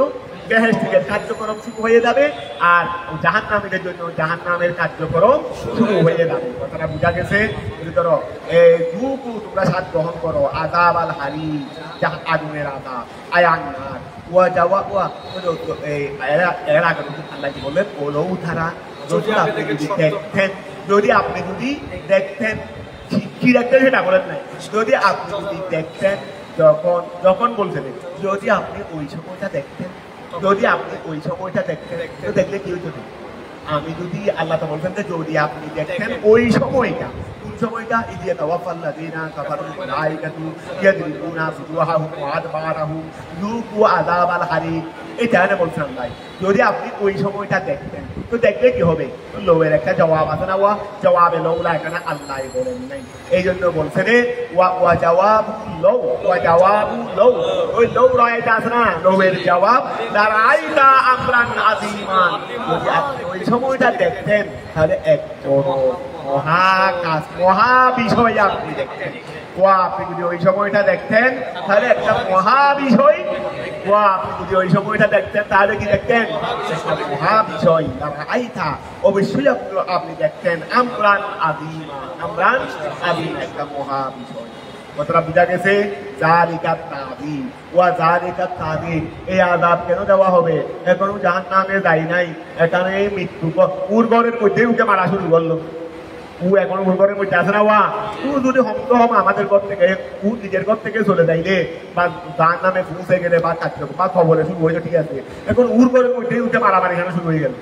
Speaker 1: বেহেশতের কার্যক্রম শুরু হয়ে যাবে আর জাহান্নামীদের জন্য জাহান্নামের কার্যক্রম শুরু হয়ে যাবে কথাটা বোঝা গেছে ধরো দুকু তোমরা সাথ গ্রহণ করো আযাব আল হারিক আগুনের আযাব আয়ান্নার এর আগে আল্লাহ কি বললেন ওলৌ ধারা যদি আপনি যদি দেখতেন কি দেখতেন সেটা বলেন নাই যদি আপনি যদি দেখতেন যখন বলছেন যদি আপনি ওই সময়টা দেখতেন তো দেখলে কি হতো আমি যদি আল্লাহ তো বলছেন যে যদি আপনি দেখতেন ওই সময়টা কোন সময়টা ইদিয়া তাওয়াফাল্লাযিনা কাফারুল মালাইকাতু ইয়াদরিবুনা ফুজুহাহুম ওয়া আদবারাহুম যুকু আযাবাল হারিক। এটা না বলছেন ভাই, যদি আপনি ওই সময়টা দেখতেন তো দেখলে কি হবে? লোয়ের একটা জবাব আছে না, ওয়া জবাবে লৌলা, এখানে আল্লাহ বলেন নাই, এই জন্য বলছে রে ওয়া জবাব লৌ, ওয়া জবাবু লৌ, ওই লৌ রয়টা আছে না, লৌয়ের জবাব লারাইতা আমরান আযীমান। যদি আপনি ওই সময়টা দেখতেন তাহলে এক বড় মহা কাজ, মহা বিষয় আপনি দেখতেন। ওয়া আপনি যদি ওই সময়টা দেখতেন তাহলে একটা মহা বিষয়, ওয়া আপনি যদি ওই সময়টা দেখতেন তাহলে কি দেখতেন? একটা মহা বিষয়। আইথা অবশ্যই আপনি দেখতেন আমরান আযীমা, আমরান আযীম, একটা মহা বিষয়। কথাটা বুঝা গেছে? জালিকাত তাযীব ওয়া জালিকাত তাযীব। এই আযাব কেন দেওয়া হবে? এখনো জাহান্নামে যায় নাই, এখানে মৃত্যু উর্বরের মধ্যে উঠে মারা শুরু করলো। ও এখন উর্বরের মধ্যে আছে না, ওয়া ও যদি হন্ত হম আমাদের ঘর থেকে, ও নিজের ঘর থেকে চলে যাইলে বা জাহান্নামে পৌঁছে গেলে বা কার্যক্রম বা খবরে শুরু হয়েছে, ঠিক আছে, এখন উর্বরের মধ্যেই উঠে মারামারি কেন শুরু হয়ে গেল?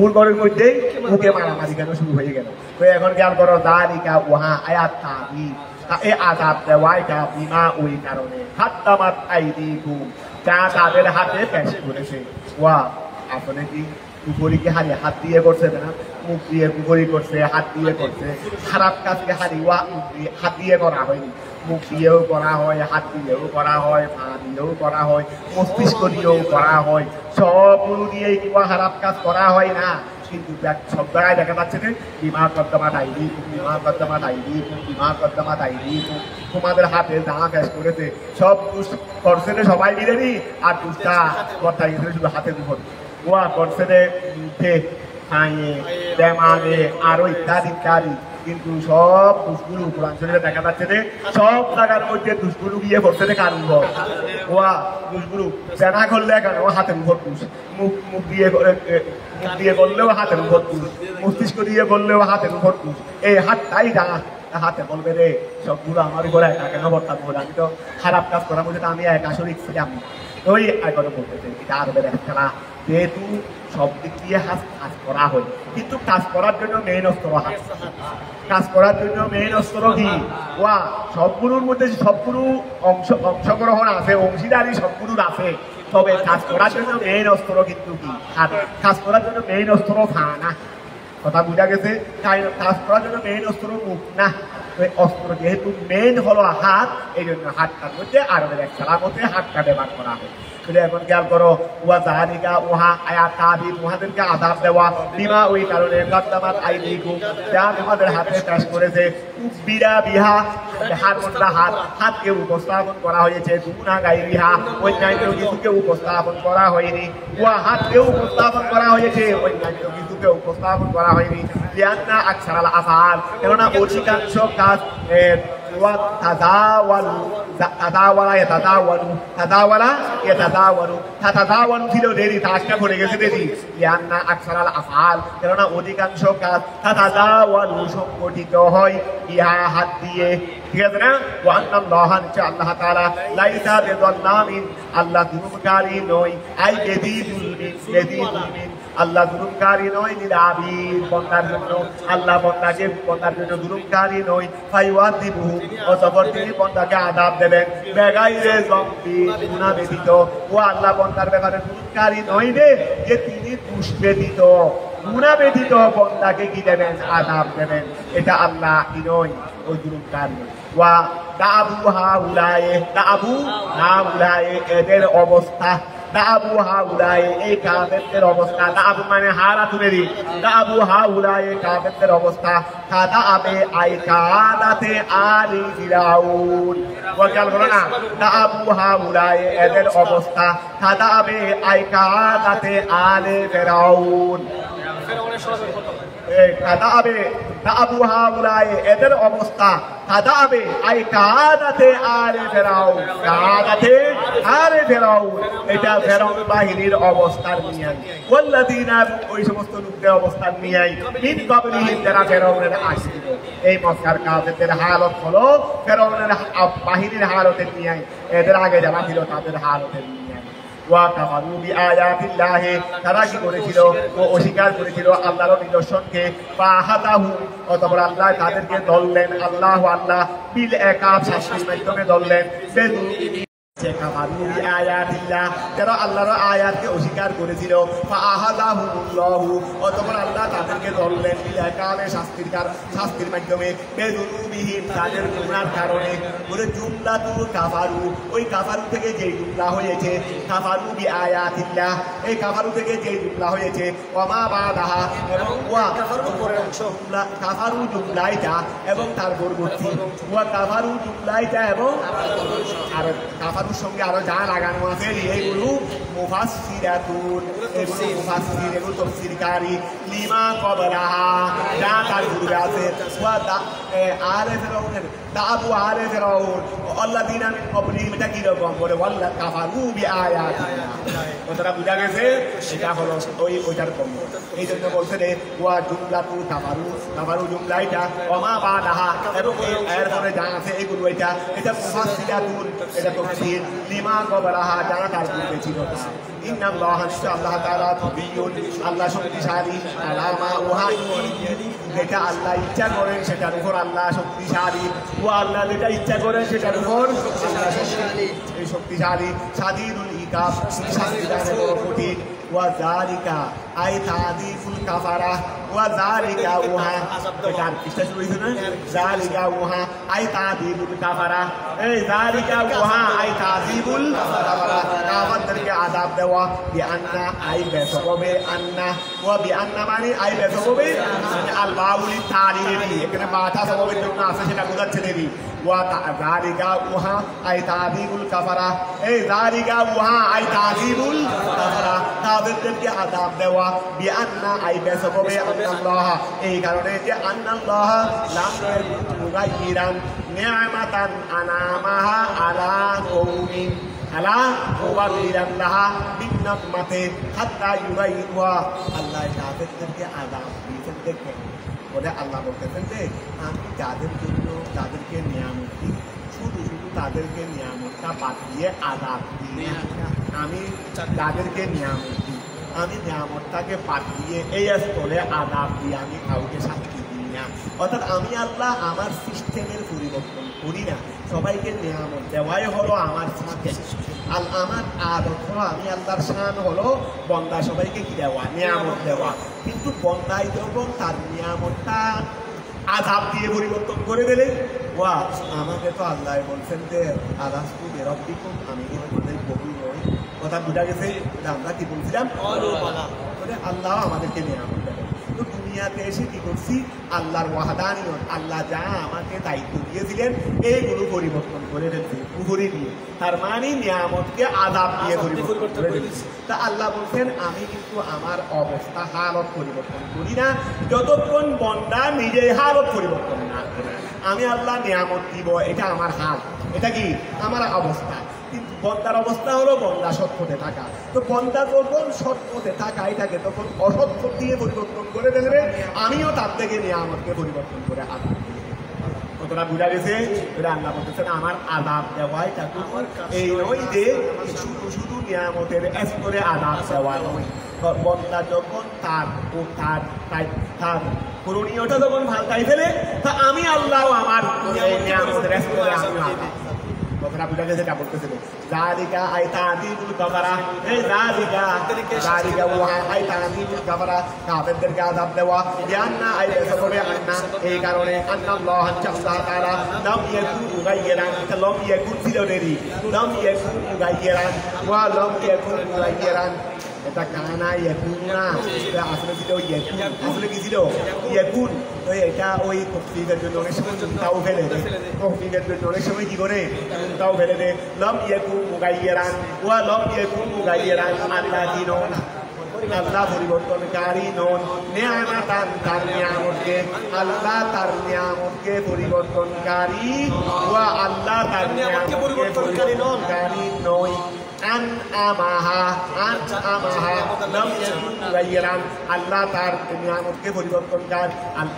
Speaker 1: উর্বরের মধ্যেই উঠে মারামারি কেন শুরু হয়ে গেল? তো এখন খেয়াল করো, জালিকা ওয়া আয়াত তাযীব, এই আযাব দেওয়া এটা বিমা ওই কারণে হাত্তামাত আইদিকুম, যা তাদের হাতে পেশ করেছে। ওয়া আসলে কি কুফরি কি হারি হাত দিয়ে করছে না? মুখ দিয়ে কুফরি করছে, হাত দিয়ে করছে। খারাপ কাজকে হারি ওয়া হাত দিয়ে করা হয়নি, মুখ দিয়েও করা হয়, হাত দিয়েও করা হয়, পা দিয়েও করা হয়, মস্তিষ্ক দিয়েও করা হয়, সবগুলো দিয়েই কিংবা খারাপ কাজ করা হয় না। কিন্তু সব জায়গায় দেখা যাচ্ছে যে বিমা কদ্দামা ডাইরি, বিমা কদ্দামা ডাইরি, বিমা কদ্দামা ডাইরি, তোমাদের হাতে যা ফেস করেছে সব দুষ করছে সবাই মিলেনি, আর দুষ্টা কর্তা গেছে শুধু হাতে দুপুর। ওয়া করছে মুখে, খাইয়ে, দেমাগে, আরো ইত্যাদি ইত্যাদি। কিন্তু সব দুষ্গুলো কোরআন শরীফে দেখা যাচ্ছে যে সব জায়গার মধ্যে দুষ্গুলো গিয়ে পড়ছে যে কারণ ওয়া দুষ্গুলো সেনা করলে কেন হাতের উপর দুষ, মুখ দিয়ে করলেও হাতের উপর দুষ, মস্তিষ্ক দিয়ে করলেও হাতের উপর দুষ। এই হাতটাই জানা, হাতে বলবে রে সবগুলো আমার উপরে একা কেন বর্তাব বলে, আমি তো খারাপ কাজ করার মধ্যে আমি একা শরীর ছিলাম। ওই একবার বলতেছে এটা আরবের এক খেলা, যেহেতু সব দিক দিয়ে কাজ করা হয়, কিন্তু কাজ করার জন্য মেইন অস্ত্র হাত। কাজ করার জন্য মেইন অস্ত্র কি? ওয়া সবগুলোর মধ্যে সবগুলো অংশগ্রহণ আছে, অংশীদারি সবগুলোর আছে, তবে কাজ করার জন্য মেইন অস্ত্র কিন্তু কি? হাত। কাজ করার জন্য মেইন অস্ত্র না, কথা বুঝা গেছে? কাজ করার জন্য মেইন অস্ত্র মুখ না, অস্ত্র যেহেতু মেইন হলো হাত, এই জন্য হাতটার মধ্যে আরবের এক খেলার মধ্যে হাতটা ব্যবহার করা হয়। এখন খেয়াল করো, ওয়া জালিকা ওহা আয়াত তাযীব, উহাদেরকে আযাব দেওয়া বিমা ওই কারণে কদ্দামাত আইদিকুম, যা তোমাদের হাতে পেশ করেছে। উকবিরা বিহা, হাত কোনটা? হাতকে উপস্থাপন করা হয়েছে, দুনা গায়রিহা, অন্যান্য কিছুকে উপস্থাপন করা হয়নি। ওয়া হাতকে উপস্থাপন করা হয়েছে, অন্যান্য কিছুকে উপস্থাপন করা হয়নি। লিআন্না আকসারাল আফআল, কেননা অধিকাংশ কাজ ছিল দেরি, কাজটা পড়ে গেছে দেরি। লিআন্না আকসারাল আফআল, কেননা অধিকাংশ কাজ তাতাদাওয়ালু সংগঠিত হয় ইহা হাত দিয়ে, ঠিক আছে না? ওয়া আন্নাল্লাহা, নিশ্চয় আল্লাহ তাআলা, লাইসা বিযাল্লামিন, আল্লাহ জুলুমকারী নয়, আই বেদিদুল মিন, আল্লাহ জুলুমকারী নয়, লিল আবিদ, বান্দার জন্য, আল্লাহ বান্দার জন্য জুলুমকারী নয়। ফায়ুআযিবুহু, অতঃপর তিনি বান্দাকে আযাব দেবেন, বেগাইরে যামবি, গুনাহ ব্যতীত। ও আল্লাহ বান্দার ব্যাপারে জুলুমকারী নয় রে, যে তিনি দোষ ব্যতীত, গুনাহ ব্যতীত বান্দাকে কি দেবেন? আযাব দেবেন। এটা আল্লাহ কি নয়, ওই জুলুমকারী। ওয়া দাআবু হাউলায়ে, দাআবু হাউলায়ে, এদের অবস্থা, দাআবু হাউলায়ে, এই কাফেরদের অবস্থা, দাআবু মানে হারাতুনেরি, দাআবু হাউলায়ে কাফেরদের অবস্থা, কাদাআবে আই কাদাতে আলি ফিরাউন। খেয়াল করো না, দাআবু হাউলায়ে এদের অবস্থা, কাদাআবে আই কাদাতে আলি ফিরাউন। দাআবু হাউলায়ে এদের অবস্থা, কাদাআবে আই কাদাতে আলি ফিরাউন, কাদাতে আলি ফিরাউন, এটা ফেরাউন বাহিনীর অবস্থার নিয়াই। ওয়াল্লাযীনা, ওই সমস্ত লোকদের অবস্থার নিয়াই, মিন ক্বাবলিহিম, যারা ফেরাউনের আগে ছিল। এই মক্কার কাফেরদের হালত হলো ফেরাউনের বাহিনীর হালতের নিয়াই, এদের আগে যারা ছিল তাদের হালতের নিয়াই। ওয়া কাফারু বিআয়াতিল্লাহি তারা কি করেছিল ও অস্বীকার করেছিল আল্লাহর নিদর্শনকে ফাহাদাহু অতঃপর আল্লাহ তাদেরকে দললেন আল্লাহ বিল একাব শাস্তির মাধ্যমে দললেন যারা আল্লাহর আয়াতকে অস্বীকার করেছিল অতঃপর আল্লাহ তাদেরকে ধরলেন শাস্তির মাধ্যমে তাদের গুনার কারণে জুমলাতুল কাফারু ওই কাফারু থেকে যে জুমলা হয়েছে কাফারু বিআয়াতিল্লাহ এই কাফারু থেকে যে জুমলা হয়েছে ওমা বাদাহা এবং ওয়া কাফারুর পরের অংশ কাফারু জুমলাইটা এবং তার পরবর্তী ওয়া কাফারু জুমলাইটা এবং আর কাফারুর সঙ্গে আরো যা লাগানো আছে এইগুলো মুফাসসিরাতুন এগুলো মুফাসসির এগুলো তাফসীরকারী লিমা ক্বাবলাহা যা তার পূর্বে আছে ওয়া আলে ফিরাউনের দাবু আলে ফিরাউন আল্লাযিনা মিন ক্বাবলিহিম এটা কি রকম বলে ওয়াল্লা কাফারু বিআয়াতিল্লাহ কথাটা বুঝা গেছে এটা হলো ওইটার কম এই জন্য বলছে রে ওয়া জুমলাতু কাফারু জুমলা এটা ওমা বাদাহা এবং এর পরে যা আছে এগুলো এটা মুফাসসিরাতুন এটা তাফসীর লিমা ক্বাবলাহা যা তার পূর্বে ছিল ইন্নাল্লাহা আল্লাহ তাআলা তাবিয়ুন আল্লাহ শক্তিশালী আলামা ওহা যেটা আল্লাহ ইচ্ছা করেন সেটার উপর আল্লাহ শক্তিশালী ও আল্লাহ যেটা ইচ্ছা করেন সেটার উপর শক্তিশালী শাদীদুল ইকাব শাস্তিদানে বড় কঠিন ওয়া যালিকা আই তাযীফুল কাফারা ওয়া যালিকা ওহা এটার কিসটা শুরু হইছে না যালিকা ওহা আই তাযীফুল কাফারা এই যালিকা ওহা আই তাযীফুল কাফারা কাফারদেরকে আযাব দেওয়া বিআন্না আই বেসববে আন্না ওয়া বিআন্না মানে আই বেসববে আল বাউলি তালিবি এখানে মাথা সববের জন্য আছে সেটা বোঝাচ্ছে দেবী ওয়া যালিকা ওহা আই তাযীফুল কাফারা এই যালিকা ওহা আই তাযীফুল কাফারা কাফেরদেরকে আযাব দেওয়া বিআন্না আই বেসববে আল্লাহ এই কারণে যে আল্লাহ লাম মুগাইরান নি'মাতান আনামাহা আলা কওমিন আলা ওয়াবিরান লাহা বিন্নামাতে হাত্তা ইউগাইওয়া আল্লাহ কাফেরদেরকে আযাব দিয়েছেন দেখবেন বলে আল্লাহ বলতেছেন যে আমি যাদের জন্য তাদেরকে নিয়ামত দিই শুধু তাদেরকে নিয়ামতটা পাঠিয়ে আযাব দিই আমি তাদেরকে নিয়ামত দিই আমি নিয়ামতটাকে পাঠিয়ে এই স্থলে আযাব দিয়ে আমি কাউকে শাস্তি দিই না অর্থাৎ আমি আল্লাহ আমার সিস্টেমের পরিবর্তন করি না সবাইকে নিয়ামত দেওয়াই হলো আমার সিস্টেম আমার আদত হলো আমি আল্লাহর শান হলো বন্দা সবাইকে কি দেওয়া নিয়ামত দেওয়া কিন্তু বন্দাই যখন তার নিয়ামতটা আযাব দিয়ে পরিবর্তন করে দিলে ওয়া আমাকে তো আল্লাহ বলছেন যে আলাস্তু বিরাব্বিকুম আমি কি তোমাদের প্রভু নই কথা বুঝা গেছে আমরা কি বলছিলাম আল্লাহ আমাদেরকে নিয়ামত দেবে তো দুনিয়াতে এসে কি করছি আল্লাহর ওয়াহদানিয়ত আল্লাহ যা আমাকে দায়িত্ব দিয়েছিলেন এইগুলো পরিবর্তন করে ফেলছি উপরে দিয়ে তার মানে নিয়ামতকে আযাব দিয়ে পরিবর্তন করে ফেলছি তা আল্লাহ বলছেন আমি কিন্তু আমার অবস্থা হালত পরিবর্তন করি না যতক্ষণ বন্দা নিজেই হালত পরিবর্তন না করে আমি আল্লাহ নিয়ামত দিব এটা আমার হাল এটা কি আমার অবস্থা কিন্তু বন্দার অবস্থা হলো বন্দা সৎ পথে থাকা তো বন্দা যখন সৎ পথে থাকা এটাকে তখন অসৎ পথ দিয়ে পরিবর্তন করে দেবে আমিও তার থেকে নিয়ামতকে পরিবর্তন করে আযাব কতটা বুঝা গেছে আল্লাহ বলতেছেন আমার আযাব দেওয়াই এই নয় যে শুধু নিয়ামতের স্তরে আযাব দেওয়া নয় বন্দা যখন তার করণীয়টা যখন ভালটাই ফেলে তা আমি আল্লাহ আমার নিয়ামতের স্তরে আমি আযাব কথাটা বুঝা গেছে এটা বলতেছিল যালিকা আই তাযীবুল কাফারা এই যালিকা ওয়া আই তাযীবুল কাফারা কাফেরদেরকে আযাব দেওয়া বিআন্না আই বেসববে আন্না এই কারণে আল্লাহ তাআলা লাম ইয়াকুন মুগাইয়িরান লাম ইয়াকুন ছিল দেরি লাম ইয়াকুন মুগাইয়িরান ওয়া লাম ইয়াকুন মুগাইয়িরান এটা কানা ইয়াকুন না এটা আসলে ছিল ইয়াকুন আসলে কি ছিল ইয়াকুন তো এটা ওই তফসীরের জন্য অনেক সময় তাও ফেলে দেয় তফসীরের জন্য অনেক সময় কি করে তাও ফেলে দেয় লাম ইয়াকুন মুগাইয়িরান ওয়া লাম ইয়াকুন মুগাইয়িরান আল্লাযিনা আল্লাহ পরিবর্তনকারী নন নিয়ামতান তার নিয়ামতকে আল্লাহ তার নিয়ামতকে পরিবর্তনকারী ওয়া আল্লাহ তার নিয়ামতকে পরিবর্তনকারী নয় আনআমাহা লাম ইয়াকুন মুগায়্যিরান আল্লাহ তার নিয়ামতকে পরিবর্তনকার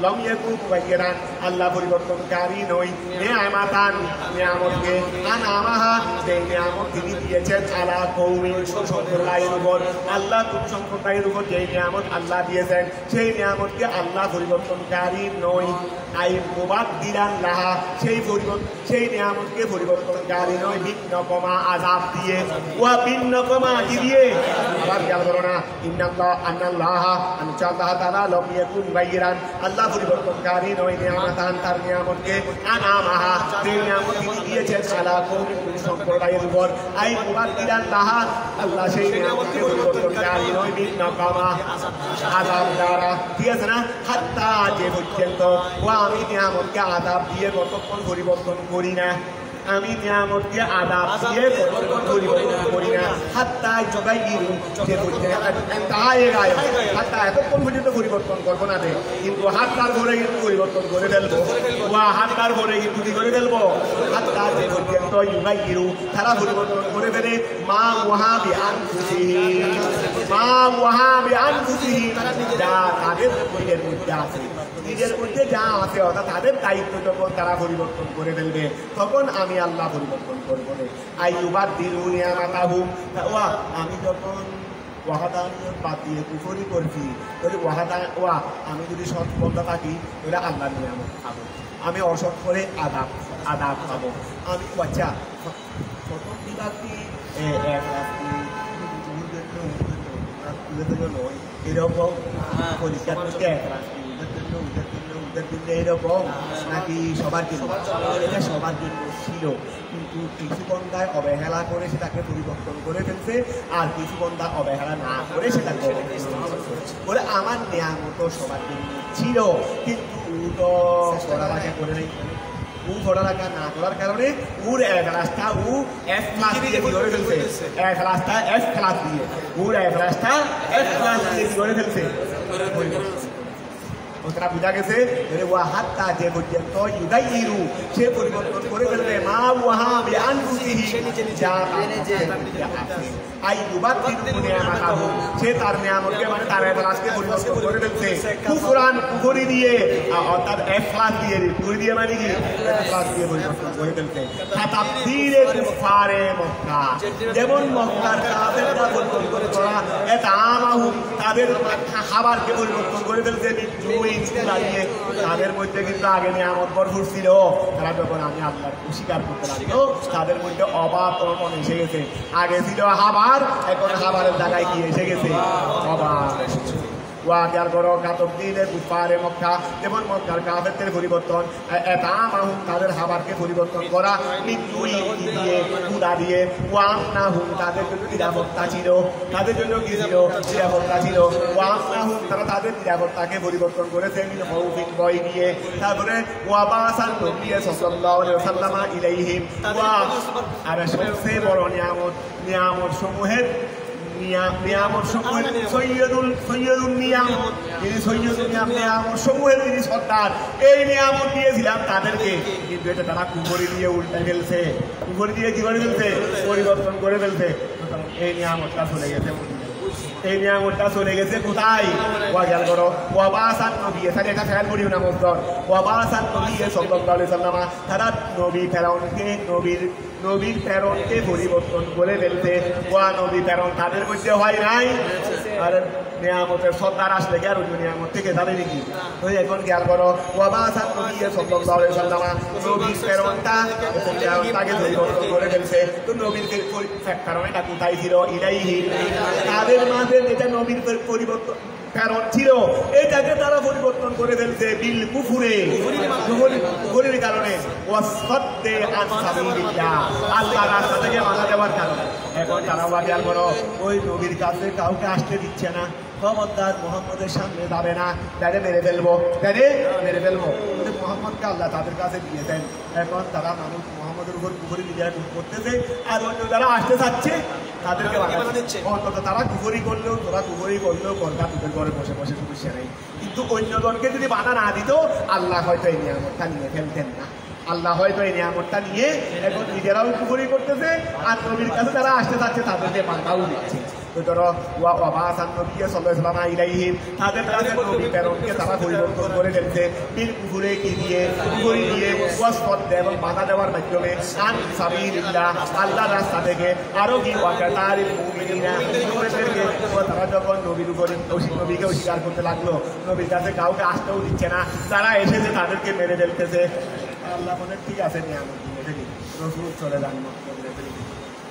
Speaker 1: লাম ইয়াকুন মুগায়্যিরান আল্লাহ পরিবর্তনকারী নয় নিয়ামাতান নিয়ামতকে আনআমাহা সেই নিয়ামত তিনি দিয়েছেন আলা কওমিন সম্প্রদায়ের উপর আল্লাহ কোন সম্প্রদায়ের উপর যে নিয়ামত আল্লাহ দিয়েছেন সেই নিয়ামতকে আল্লাহ পরিবর্তনকারী নয় আই মুবাদদিলান লাহা সেই নিয়ামতকে পরিবর্তনকারী নয় বিন্নকমা আযাব দিয়ে ওয়া বিন্নকমা দিয়ে আবার খেয়াল করো না আন্নাল্লাহ তাআলা লাম ইয়াকুন মুগায়্যিরান আল্লাহ পরিবর্তনকারী নয় নিয়ামাতান তার নিয়ামতকে আনআমাহা যে নিয়ামত তিনি দিয়েছেন আলা কওমিন সম্প্রদায়ের উপর আই মুবাদদিলান লাহা আল্লাহ সেই নিয়ামতকে পরিবর্তনকারী নয় বিন্নকমা আযাব দ্বারা ঠিক আছে না হাত্তা যে পর্যন্ত আমি নিয়ামতকে আযাব দিয়ে কতক্ষণ পরিবর্তন করি না আমি নিয়ামতকে আযাব দিয়ে কতক্ষণ পরিবর্তন করি না হাত্তা যুগাইরু যে হাত্তা এতক্ষণ পর্যন্ত পরিবর্তন করবো না কিন্তু হাত্তার ঘরে কিন্তু পরিবর্তন করে ফেলবো হাত্তার ঘরে কিন্তু কি করে ফেলবো হাত্তা যে পর্যন্ত যুগাইরু তারা পরিবর্তন করে ফেলে মা ওয়াহাবি আনফুসিহিম যা তাদের নিজের মধ্যে আছে নিজের মধ্যে যা আছে অর্থাৎ তাদের দায়িত্ব যখন তারা পরিবর্তন করে ফেলবে তখন আমি আল্লাহ পরিবর্তন করবো আইয়ুবাদদিলু নিয়ামাতাহুম আমি যখন ওয়াহাদানিয়ত বাদ দিয়ে কুফরি করছি যদি আমি যদি সৎ বন্ধা থাকি তাহলে আল্লাহ নিয়ামত খাবো আমি অসৎ করে আদাব খাবো আমি আচ্ছা প্রথম বিভাগটি এক রাস্তি এরকম পরিষ্কার করতে এক রাস্তি এরকম নাকি সবার জন্য এটা সবার জন্য ছিল কিন্তু কিছু বন্ধায় অবহেলা করে সেটাকে পরিবর্তন করে ফেলছে আর কিছু বন্ধা অবহেলা না করে সেটাকে বলে আমার নিয়ামত সবার জন্য ছিল কিন্তু পড়ালেখা করে নেই পড়ালেখা না করার কারণে ওর এক রাস্তা এফ ক্লাস দিয়ে করে ফেলছে এক রাস্তা এফ ক্লাস দিয়ে এক রাস্তা এফ ক্লাস দিয়ে করে ফেলছে তারা বুঝা গেছে হাত্তা যে পর্যন্ত ইউগাইরু সে পরিবর্তন করে ফেলবে মা ওয়াহাবি আনফুসিহিম যা আইয়ুবাদদিলু নিয়ামাতাহুম সে তার নিয়ামতকে মানে তার এখলাসকে পরিবর্তন করে ফেলছে কুফরান কুফরি দিয়ে অর্থাৎ ইখলাস দিয়ে মানে কি ইখলাস দিয়ে পরিবর্তন করে ফেলছে তাতাবদীলে কুফারে মক্কা যেমন মক্কার কাফেররা পরিবর্তন করে করা এতামাহুম তাদের খাবারকে পরিবর্তন করে ফেলছে দাঁড়িয়ে তাদের মধ্যে কিন্তু আগে নিয়ামত ভরপুর ছিল তারা যখন আমি আল্লাহর অস্বীকার করতে লাগলো তাদের মধ্যে অভাব অনটন এসে গেছে আগে ছিল খাবার এখন খাবারের জায়গায় কি এসে গেছে অভাব খেয়াল করো কাতবদিলে কুফারে মক্কা যেমন মক্কার কাফেরদের পরিবর্তন এতামাহুম তাদের খাবারকে পরিবর্তন করা মৃত্যুই দিয়ে ক্ষুধা দিয়ে ওয়ামনাহুম তাদের জন্য নিরাপত্তা ছিল তাদের জন্য কি ছিল নিরাপত্তা ছিল ওয়ামনাহুম তারা তাদের নিরাপত্তাকে পরিবর্তন করেছে মিন খাউফিন ভয় দিয়ে তারপরে ওয়াবাসান নবী সাল্লাল্লাহু আলাইহি ওয়াসাল্লাম ইলাইহিম আর সবচেয়ে বড় নিয়ামত সমূহের নিয়ামত সমূহের সৈয়দুল নিয়ামত নিয়ামত সমূহের তিনি সর্দার এই নিয়ামত দিয়েছিলাম তাদেরকে কিন্তু এটা তারা কুফরি দিয়ে উল্টে ফেলছে কুফরি দিয়ে কি করে ফেলছে পরিবর্তন করে ফেলছে এই নিয়ামতটা চলে গেছে এই নিয়ামতটা চলে গেছে কোথায় খেয়াল করো ওয়াবাসান নবী এখানে একটা খেয়াল করিও না মস্তর ওয়াবাসান নবী সাল্লাল্লাহু আলাইহি ওয়াসাল্লাম তারা নবীর প্রেরণকে পরিবর্তন করে ফেলতে নবী প্রেরণ তাদের মধ্যে হয় নাই আর নিয়ামতের সর্দার আসলে কি আর ওই নিয়ামত থেকে যাবে নাকি ওই এখন খেয়াল করো ওয়াবাসান নবী সাল্লাল্লাহু আলাইহি ওয়াসাল্লাম নবীর প্রেরণটাকে পরিবর্তন করে ফেলছে তো নবীর কারণ এটা কোথায় ছিল ইলাইহি তাদের মাঝে যেটা নবীর পরিবর্তন কারণ ছিল এটাকে তারা পরিবর্তন করে ফেলছে বিল কুফুরের কারণে ওয়াসফাদে আন সাবিলিল্লাহ আল্লাহর রাস্তা থেকে বাধা দেওয়ার কারণে এখন তারা খেয়াল করো ওই নবীর কাছে কাউকে আসতে দিচ্ছে না খবরদার মোহাম্মদের সামনে যাবে না তাদের মেরে ফেলবো মোহাম্মদকে আল্লাহ তাদের কাছে দিয়েছেন এখন তারা মানুষ মোহাম্মদের উপর কুফরি নিজেরা করতেছে আর অন্য যারা আসতে চাচ্ছে তাদেরকে অন্তত তারা কুফরি করলেও করবা তোদের ঘরে বসে বসে সমস্যা নেই কিন্তু অন্য দলকে যদি বাধা না দিত আল্লাহ হয়তো এই নিয়ামতটা নিয়ে ফেলতেন না আল্লাহ হয়তো এই নিয়ামতটা নিয়ে এখন নিজেরাও কুফরি করতেছে, আর নবীর কাছে যারা আসতে চাচ্ছে তাদেরকে মাথাও দিচ্ছে। তো ধরো ওয়াবাসান নবী সাল্লাল্লাহু আলাইহি ওয়াসাল্লাম ইলাইহিম, তাদের কাছে নবী প্রেরণকে তারা পরিবর্তন করে ফেলছে বিল কুফরে কি দিয়ে, কুফরি দিয়ে, ওয়াসফত এবং বাধা দেওয়ার মাধ্যমে, আন সাবিলিল্লাহ আল্লাহর রাস্তা থেকে, আরো কি ওয়াকাতারিল মুমিনিনা মুমিনদেরকে। তারা যখন নবীর উপরে নবীকে অস্বীকার করতে লাগলো, নবীর কাছে কাউকে আসতেও দিচ্ছে না, যারা এসেছে তাদেরকে মেরে ফেলতেছে। আল্লাহ বলে ঠিক আছে নিয়ামত দিয়ে রসুল চলে যান,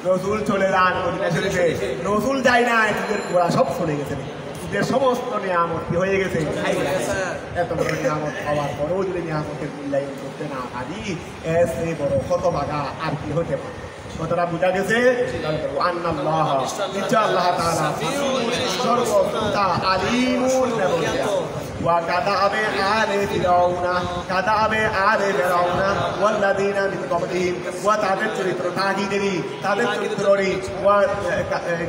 Speaker 1: রসুল চলে যান মদিনা শরীফে। রসুল যায় না, এদের গোড়া সব চলে গেছে, এদের সমস্ত নিয়ামত কি হয়ে গেছে। এত বড় নিয়ামত পাওয়ার পরেও যদি নিয়ামতের মূল্যায়ন করতে না পারি, এর চেয়ে বড় হতভাগা আর কি হতে পারে। কতটা বোঝা গেছে? আন্নাল্লাহ নিশ্চয় আল্লাহ তাআলা সর্বশ্রোতা আলিমুন وكدأب آل فرعون والذين من قبلهم وتعدد চরিত্র তাহিদেরই, তাদের চরিত্ররই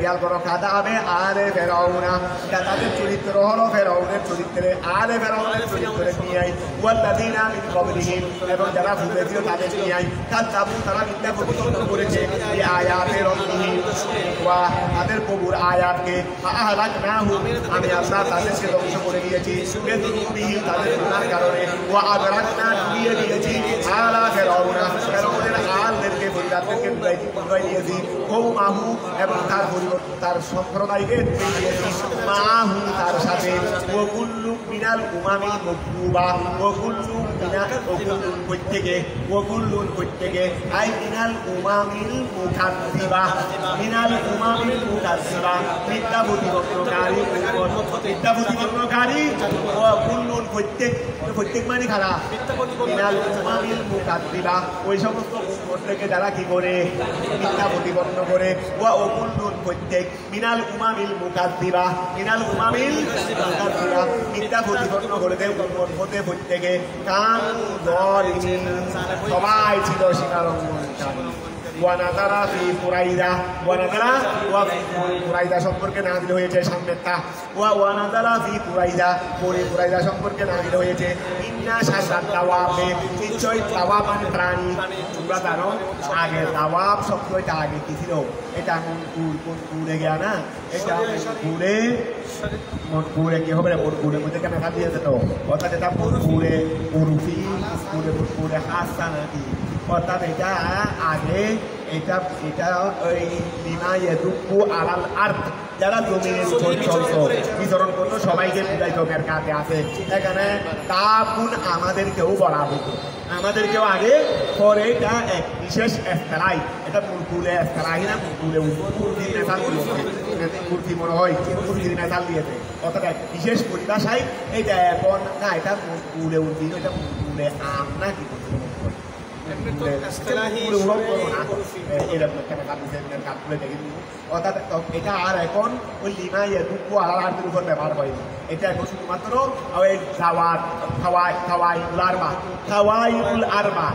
Speaker 1: খেয়াল করো, কাদাব আল ফেরাউন, তাদের চরিত্র হলো ফেরাউনের চরিত্রে, আল ফেরাউনের চরিত্রে নিয়ে والذين من قبلهم এবং যারা ভুলেছিল তাদের নিয়ে কাযাবু, তারা মিথ্যা প্রতিপন্ন করেছে এই আয়াতের রব্বিহিম ওয়া তাদের প্রভুর আয়াতকে, আহলাকনাহুম আমি আল্লাহ তাদেরকে ধ্বংস করে দিয়েছি তাদের গুনার কারণে, ওয়া আগরাকনা ডুবিয়ে দিয়েছি আলা ফিরআউনা ফিরআউনের আলদেরকে পরিবারদেরকে ডুবাই দিয়েছি, কওমাহু এবং তার পরিবর্তন তার সম্প্রদায়কে ডুবিয়ে দিয়েছি, মাহু তার সাথে, ওয়া কুল্লু মিনাল উমামিল মুকরুবা ওয়া কুল্লু মিনাল প্রত্যেকে আই মিনাল উমামিল মুকাদ্দিবা, মিনাল উমামিল মুকাদ্দিবা মিথ্যা প্রতিপন্নকারী কুল্লুন প্রত্যেক মানে খারাপ, মিনাল উমামিল মুকাদ্দিবা ওই সমস্ত উম্মত থেকে যারা কি করে মিথ্যা প্রতিপন্ন করে, ওয়া কুল্লুন প্রত্যেক মিনাল উমামিল মুকাদ্দিবা মিথ্যা প্রতিপন্ন করে দেয় উম্মত হতে প্রত্যেকে, কান যালিমিন সবাই ছিল শিকারগ্রহণকারী। ওয়ানাদারা ফি কুরাইদা, কুরাইদা সম্পর্কে নাযিল হয়েছে সামনেরটা, ওয়ানাদারা ফি কুরাইদা সম্পর্কে নাযিল হয়েছে ইন্না শাররাত দাওয়াবে, নিশ্চয় দাওয়াব মানে প্রাণী। তোমরা জানো আগে দাওয়াব শব্দটা আগে কি ছিল? এটা মনকুরে গিয়া না, এটা মনকুরে কি হবে? মনকুরের মধ্যে কেন দেখা দিয়েছে তো, অর্থাৎ এটা মনকুরে উরুফি, মনকুরে হাসানাতি, অর্থাৎ এটা আগে এটা ওই লিমায়াদুকু আলাল আরদ, যারা জমিনের উপর চলতো বিচরণ করতো সবাইকে বুঝাইতো এর কাছে আছে। এখানে তাপুন আমাদেরকেও বলা হতো, আমাদেরকেও আগে পরে এটা এক বিশেষ এস্তারাই, এটা মুরকুলে এস্তারাই না, মুরকুলে মুরগির মেশাল দিয়েছে, মুরগি মনে হয় মুরগির মেশাল দিয়েছে, অর্থাৎ এক বিশেষ পরিভাষায় এটা এখন না, এটা মুরকুলে উদ্দিন, এটা মুরকুলে আম না কি অর্থাৎ এটা আর এখন ওই লিমায়াদুকু আলাল আরদের উপর ব্যবহার হয়নি, এটা এখন শুধুমাত্র ওই খাওয়াইবুল আরবা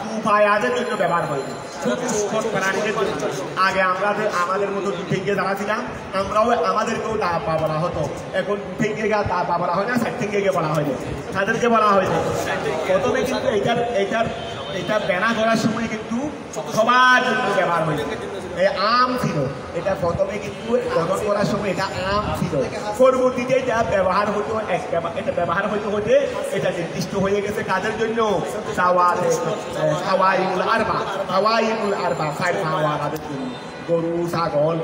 Speaker 1: সুফায়াদের জন্য ব্যবহার হয়নি, প্রাণীদের জন্য। আগে আমরা আমাদের মতো দুধে গিয়ে যারা ছিলাম আমরাও আমাদেরকেও দাপা বলা হতো, এখন দুধে গিয়ে দাপা বলা হয় না, সাইড থেকে গিয়ে বলা হয়নি, তাদেরকে বলা হয়েছে। প্রথমে কিন্তু এটা বেনা করার সময় কিন্তু সবার জন্য ব্যবহার হয়েছে, এই আম ছিল, এটা প্রথমে কিন্তু গঠন করার সময় এটা আম ছিল, পরবর্তীতে এটা ব্যবহার হতো এটা ব্যবহার হতে এটা নির্দিষ্ট হয়ে গেছে কাদের জন্য? খাওয়াইবুল আরবা ফাইভ খাওয়াদের জন্য, গরু ছাগল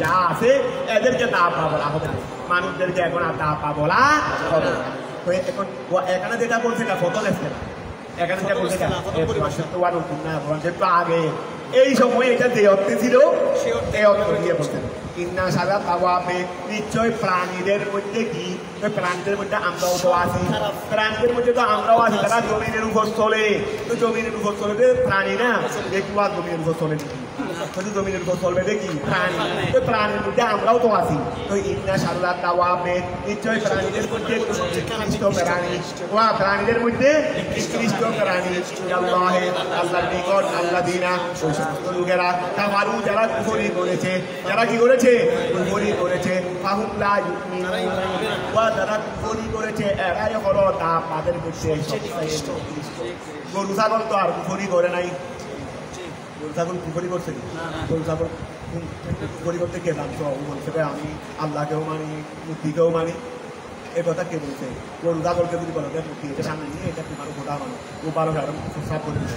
Speaker 1: যা আছে এদেরকে দাপা বলা হবে, মানুষদেরকে এখন আর দাপা বলা হবে। এখন এখানে যেটা বলছে এটা ফতল এসছে না, এখানে যেটা বলছে একটু আগে এই সময় এটা যে অর্থে ছিল এই অর্থ দিয়ে বলছেন ইন্না সারা তাওয়াবে, নিশ্চয় প্রাণীদের মধ্যে কি, প্রাণীদের মধ্যে আমরাও তো আছি, প্রাণীদের মধ্যে তো আমরাও আছি, তারা জমিনের উপর চলে, তো জমিনের উপর চলে প্রাণী না, একটু আর জমিনের উপর চলে শুধু জমিনের উপর চলবে দেখি প্রাণী, তো প্রাণীর মধ্যে আমরাও তো আছি। তো ইন্না শাররাত দাওয়াবে, নিশ্চয় প্রাণীদের মধ্যে নিকৃষ্ট প্রাণী, ওয়া প্রাণীদের মধ্যে নিকৃষ্ট প্রাণী আল্লাহে, আল্লাহর নিকট, আল্লাযিনা, ওই সমস্ত লোকেরা কাফারু, যারা কুফরি করেছে, যারা কি করেছে? কুফরি করেছে। ফাহুম লা ইউমিনুন, ওয়া যারা কুফরি করেছে এরাই হলো তাদের মধ্যে নিকৃষ্ট। গরু ছাগল তো আর কুফরি করে নাই, গরু ছাগল কুফরি করছে, গরু ছাগল কুফরি করতে কে জানতো? বলছে আমি আল্লাহকেও মানি, মূর্তিকেও মানি। এ কথা কে বলছে? গরু ছাগলকে যদি বলো মূর্তি এটা সামনে নিয়ে এটা তোমার খোদা মানো, ও ভালো সাপ করে দিবে।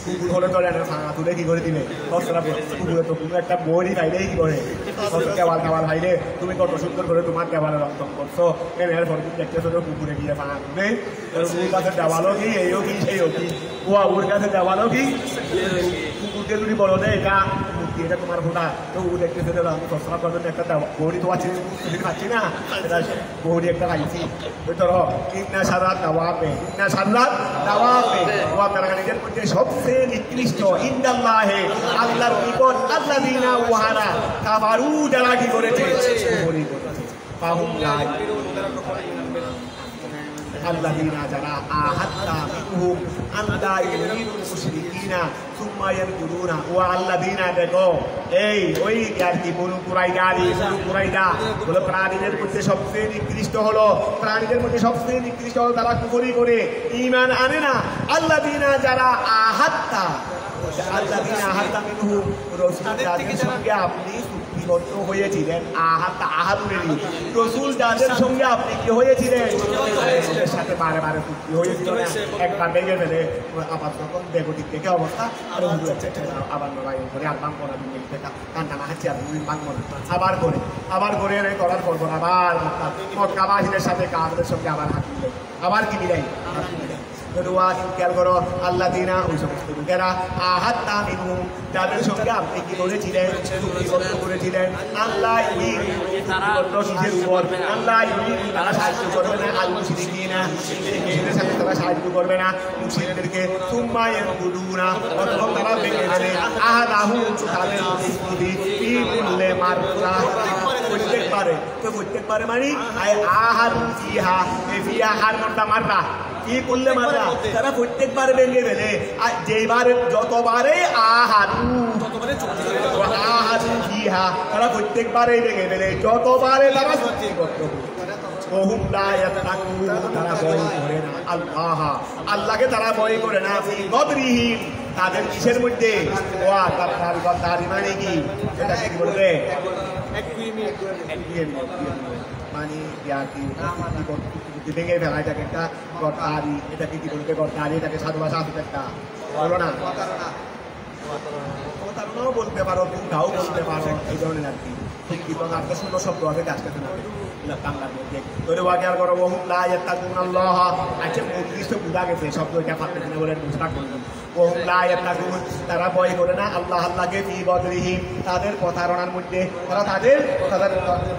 Speaker 1: কুকুর হলে তো ভাঙা তুলে কি করে দিবে? কুকুরে তো কোনো একটা বই খাইলে কি করে? কেবল খাবার খাইলে তুমি কত সুন্দর করে তোমার কেবলে রক্ষণ করছো, এর পর দেখতেছো তো কুকুরে গিয়ে ভাঙা তুলে ওর কাছে দেওয়ালো কি, এইও কি সেইও কি, ও ওর কাছে দেওয়ালো কি। কুকুরকে যদি বলো যে এটা মূর্তি, এটা তোমার খোদা, তো ও দেখতেছে আমি সস্তা করবেন একটা বৌড়ি তো আছে, খাচ্ছি না, এটা বৌড়ি একটা খাইছি। ওই ধরো ইন্না শাররাত দাওয়াবে, ইন্না শাররাত দাওয়াবে, ওয়া প্রাণীদের মধ্যে সবচেয়ে নিকৃষ্ট ইনদাল্লাহে, আল্লাহর নিকট, আল্লাযিনা ওয়াহারা কাফারু, যারা কি করেছে? কুফরি করেছে। ফাহুম লা আল্লাযিনা, যারা আহাত্তা মিনহুম আল্লা ইউরিদুল মুশরিকিনা সুম্মা ইয়ারজুলুনা, ওয়া আল্লাযিনা, দেখো এই ওই আর কি বনু কুরাইদা বলে প্রাণীদের মধ্যে সবচেয়ে নিকৃষ্ট হলো, প্রাণীদের মধ্যে সবচেয়ে নিকৃষ্ট হলো তারা কুফরি করে ঈমান আনে না। আল্লাযিনা, যারা আহাত্তা, আল্লাযিনা আহাত্তা মিনহুম, রাসূল যাদের সঙ্গে আপনি চুক্তিবদ্ধ হয়েছিলেন, আহাত্তা আহাদুনি, রাসূল যাদের সঙ্গে আপনি কি হয়েছিলেন? ওদের সাথে বারে বারে চুক্তি হয়েছিল না, একবার ভেঙে ফেলে আবার তখন বেগটিক থেকে অবস্থা আবার নয় করে আর বাংবো না, কান্না না হাঁচি আর বাংবো না, আবার করে করার পর আবার মক্কাবাসীদের সাথে কাদের সঙ্গে আবার হাত মিলে, আবার কি মিলাই খেয়াল করো। আল্লাযিনা, ওই সমস্ত লোকেরা আহাত্তা মিনহুম, যাদের সঙ্গে আপনি কি করেছিলেন? চুক্তিবদ্ধ করেছিলেন। আল্লাহ কিসের উপর? আল্লাহ তারা সাহায্য করবে না, আল মুশরিকিনা, মুশরিকদের সাথে তারা সাহায্য করবে না মুশরিকদেরকে। সুম্মা ইয়ানকুদুনা, অতঃপর তারা ভেঙে ফেলে আহাদাহুম, তাদের প্রতিশ্রুতি, ফি কুল্লি মাররা, প্রত্যেকবারে মানে আহাদু ফিহা, ফিহা হার মর্দা মাররা, কি করলে মারা, তারা প্রত্যেকবার ভেঙে ফেলে। আর যেবারে যতবারে আহাদু ফিহা, তারা প্রত্যেকবারে ভেঙে ফেলে, যতবারে তারা চুক্তিবদ্ধ হয়। ওহুম লা ইয়াত্তাকুন, তারা ভয় করে না আল্লাহ, আল্লাহকে তারা ভয় করে না। ফি গদরিহিম, তাদের কিসের মধ্যে? ওয়া তার মানে কি, এটাকে কি বলবে? মানে ভেঙে ফেলা, এটাকে একটা গর্তারি, এটাকে কি বলবে? গর্তারি, এটাকে সাধু ভাষা আছে একটা, বলো না, প্রতারণাও বলতে পারো, ভুলটাও বলতে পারো, এই ধরনের আর কি। সুন্দর শব্দ আছে গাছটা বাংলার মধ্যে। খেয়াল করো, ওহুম লা ইয়াত্তাকুন আল্লাহ, আচ্ছা নির্দিষ্ট বুঝা গেছে শব্দ, এটা ফাঁকতে বলে বুঝটা করবেন। ওহুম লা ইয়াত্তাকুন, তারা ভয় করে না আল্লাহ, আল্লাহকে, ফি বদরিহিম, তাদের প্রতারণার মধ্যে, তারা তাদের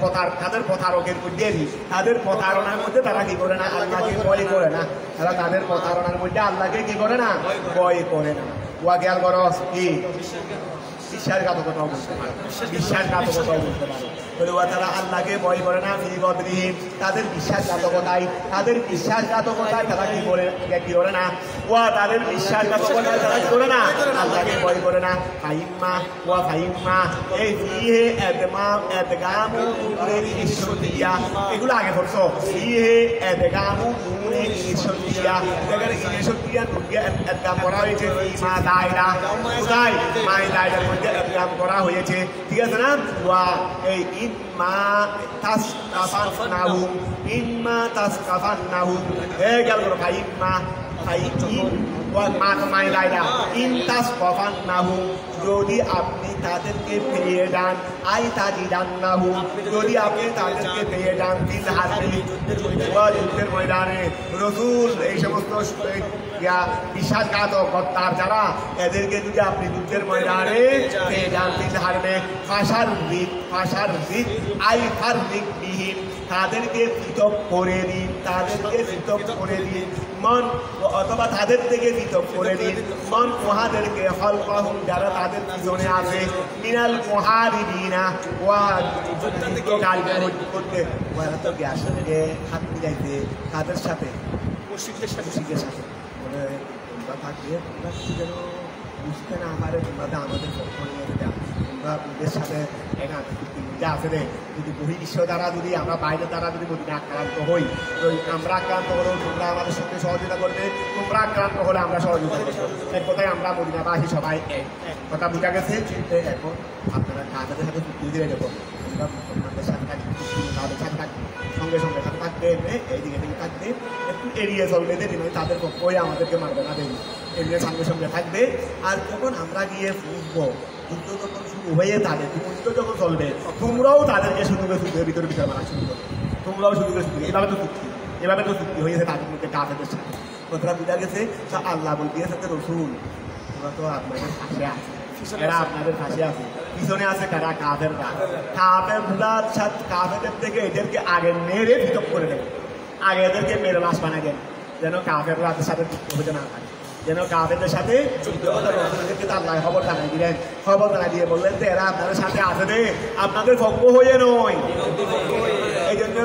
Speaker 1: প্রতারকের মধ্যে, তাদের প্রতারণার মধ্যে তারা কি করে না? আল্লাহকে ভয় করে না, তারা তাদের প্রতারণার মধ্যে আল্লাহকে কি করে না? ভয় করে না। ওয়া খেয়াল করো, কি বিশ্বাসঘাতকতাও বলতে পারে, বিশ্বাসঘাতকতাও বলতে পারে। তারা আল্লাহকে ভয় করে না, ফি বদরিহিম, তাদের বিশ্বাসঘাতকতায় তারা কি করে না? ওয়া তাদের বিশ্বাসঘাতকতায় তারা কি করে না? আল্লাহকে ভয় করে না। ফাইম্মা, ওয়া ফাইম্মা, এই ফিহে এদগামু নূরে ইশরিয়া, এগুলো আগে পড়ছো। ফিহে এদগামু নূরে ইশরিয়া, এখানে ইশরিয়া নূরে এদগাম করা হয়েছে। ফিমা দায়রা, কোথায়? মাই দায়রার মধ্যে এদগাম করা হয়েছে, ঠিক আছে না? ওয়া এই ইম্মা তাসকাফান্নাহুম, ইম্মা তাসকাফান্নাহুম, এই গেল করো ফাইম্মা, যদি আপনি তাদেরকে পেয়ে যান, যদি আপনি তাদেরকে পেয়ে যান, যুদ্ধের ময়দানে, রাসূল এই সমস্ত বিশ্বাসঘাতক হত্যার যারা, এদেরকে যদি আপনি যুদ্ধের ময়দানে পেয়ে যান, তাদেরকে পৃথক করে দিন, মন অথবা তাদের থেকে পৃথক করে দিন মন উহাদেরকে হলকাহুম যারা তাদের পিছনে আছে মিনাল মুহারিবিনা ওয়া যুদ্ধকারীদের করতে ওরা তো গ্যাসের হাত মিলাইতে তাদের সাথে মুশরিকদের সাথে বলে তোমরা থাকবে তোমরা যেন বুঝতে না পারে তোমরা আমাদের পক্ষ নিয়ে তোমরা ওদের সাথে যা আছে রে যদি বহির্বিশ্ব দ্বারা যদি আমরা বাইরের দ্বারা যদি মদিনা আক্রান্ত হই তো আমরা আক্রান্ত হলেও তোমরা আমাদের সঙ্গে সহযোগিতা করবে তোমরা আক্রান্ত হলে আমরা সহযোগিতা করবো এক কথায় আমরা মদিনাবাসী সবাই কথা বোঝা গেছে এখন আপনারা কাদের সাথে চুক্তি দিয়ে দেবো তোমরা মুসলমানদের সাথে থাকবে তাদের সাথে থাকবে সঙ্গে সঙ্গে সাথে থাকবে এইদিকে থেকে থাকবে একটু এড়িয়ে চলবে দেরি নয় তাদের পক্ষই আমাদেরকে মারবে না দেরি এড়িয়ে সঙ্গে সঙ্গে থাকবে আর যখন আমরা গিয়ে ফুটবো যুদ্ধ যখন শুরু হয়ে তাদের যুদ্ধ যখন চলবে তোমরাও তাদেরকে সুযোগে ভিতরে মারা শুরু করবে তোমরাও সুযোগে সুযোগ এভাবে তো চুক্তি হয়েছে তাদের মধ্যে কাফেরদের সাথে কথাটা বোঝা গেছে আল্লাহ বলতে সাথে রসুল তোমরা তো আপনাদের পাশে আছে এরা আপনাদের পাশে আছে পিছনে আছে কারা কাফেরদের থেকে এদেরকে আগে মেরে পৃথক করে দেবে আগে এদেরকে মেরে লাশ বানা দেন যেন কাফেররা সাথে যুক্ত হতে না পারে যেন কাফেরদের সাথে আল্লাহ খবর জানাই দিলেন খবর জানাই দিয়ে বললেন যে এরা আপনাদের সাথে আছে রে আপনাদের পক্ষ হয়ে নয় এই জন্য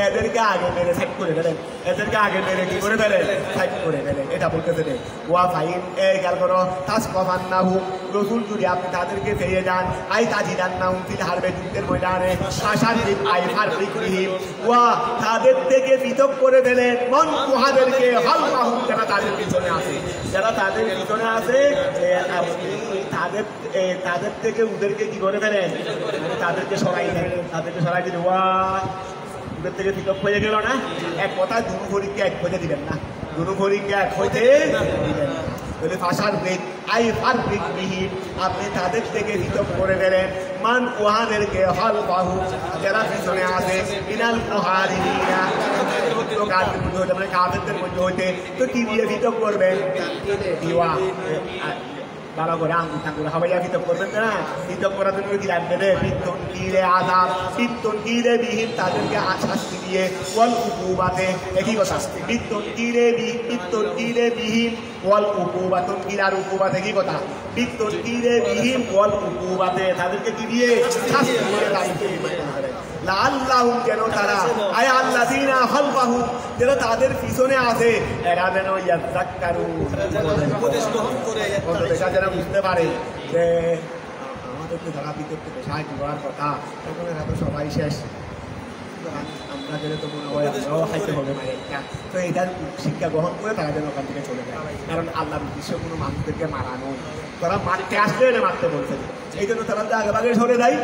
Speaker 1: এদেরকে আগে মেরে সাইড করে ফেলেন এদেরকে আগে মেরে কি করে ফেলেন সাইড করে ফেলেন এটা বলতেছে রে ওয়া ফাইন এই গেল করো তাস কফান না হুক রসুল যদি আপনি তাদেরকে ফেরিয়ে যান আই তাজিদান না উনফিল হারবে যুদ্ধের ময়দানে আশান্তিক আই ফারফিকহিম ওয়া তাদের থেকে পৃথক করে ফেলেন মন উহাদেরকে হালকাহুম যারা তাদের পিছনে আছে যারা তাদের পিছনে আছে তাদের থেকে ওদেরকে কি করে ফেলেন তাদেরকে সরাই দেন তাদেরকে সরাই দিন ওয়া ওদের থেকে পৃথক হয়ে গেল না এক কথা দুনু ফরিককে এক হইতে দিবেন না দুনু ফরিককে এক হইতে দিবেন না ফাঁসার ব্রেক আই ফার ব্রেক বিহীন আপনি তাদের থেকে পৃথক করে ফেলেন মান উহাদেরকে হল বাহু যারা পিছনে আছে বিনাল মুহারিবিনা মানে কাফেরদের মধ্যে হইতে তো কি দিয়ে পৃথক করবেন দিওয়া ভালো করে আঙ্গুল টাঙ্গুল হাবাইয়া পৃথক করবেন না পৃথক করার জন্য কি লাগবে রে পিত্তন কিরে আদাব পিত্তন কিরে বিহীন তাদেরকে শাস্তি দিয়ে ওয়াল উকুবাতে একই কথা পিত্তন কিরে বিহীন ওয়াল উকুবাতন কিরার উকুবাতে একই কথা পিত্তন কিরে বিহীন ওয়াল উকুবাতে তাদেরকে কি দিয়ে শাস্তি দিয়ে লাগবে লাআল্লাহুম যেন তারা আয় আল্লাযীনা খালফাহুম যারা তাদের পিছনে আছে এরা যেন ইয়াযাক্কারুন উপদেশ গ্রহণ করে যারা বুঝতে পারে যে আমাদেরকে যারা বিতর্কে সাহায্য করার কথা তখন এরা তো সবাই শেষ আমরা গেলে তো মনে হয় আমরাও খাইতে হবে তো এটার শিক্ষা গ্রহণ করে তারা যেন ওখান থেকে চলে যায় কারণ আল্লাহর উদ্দেশ্য কোনো মানুষদেরকে মারানো তারা মারতে আসলে মারতে বলছে এই জন্য তারা আগে সরে যায়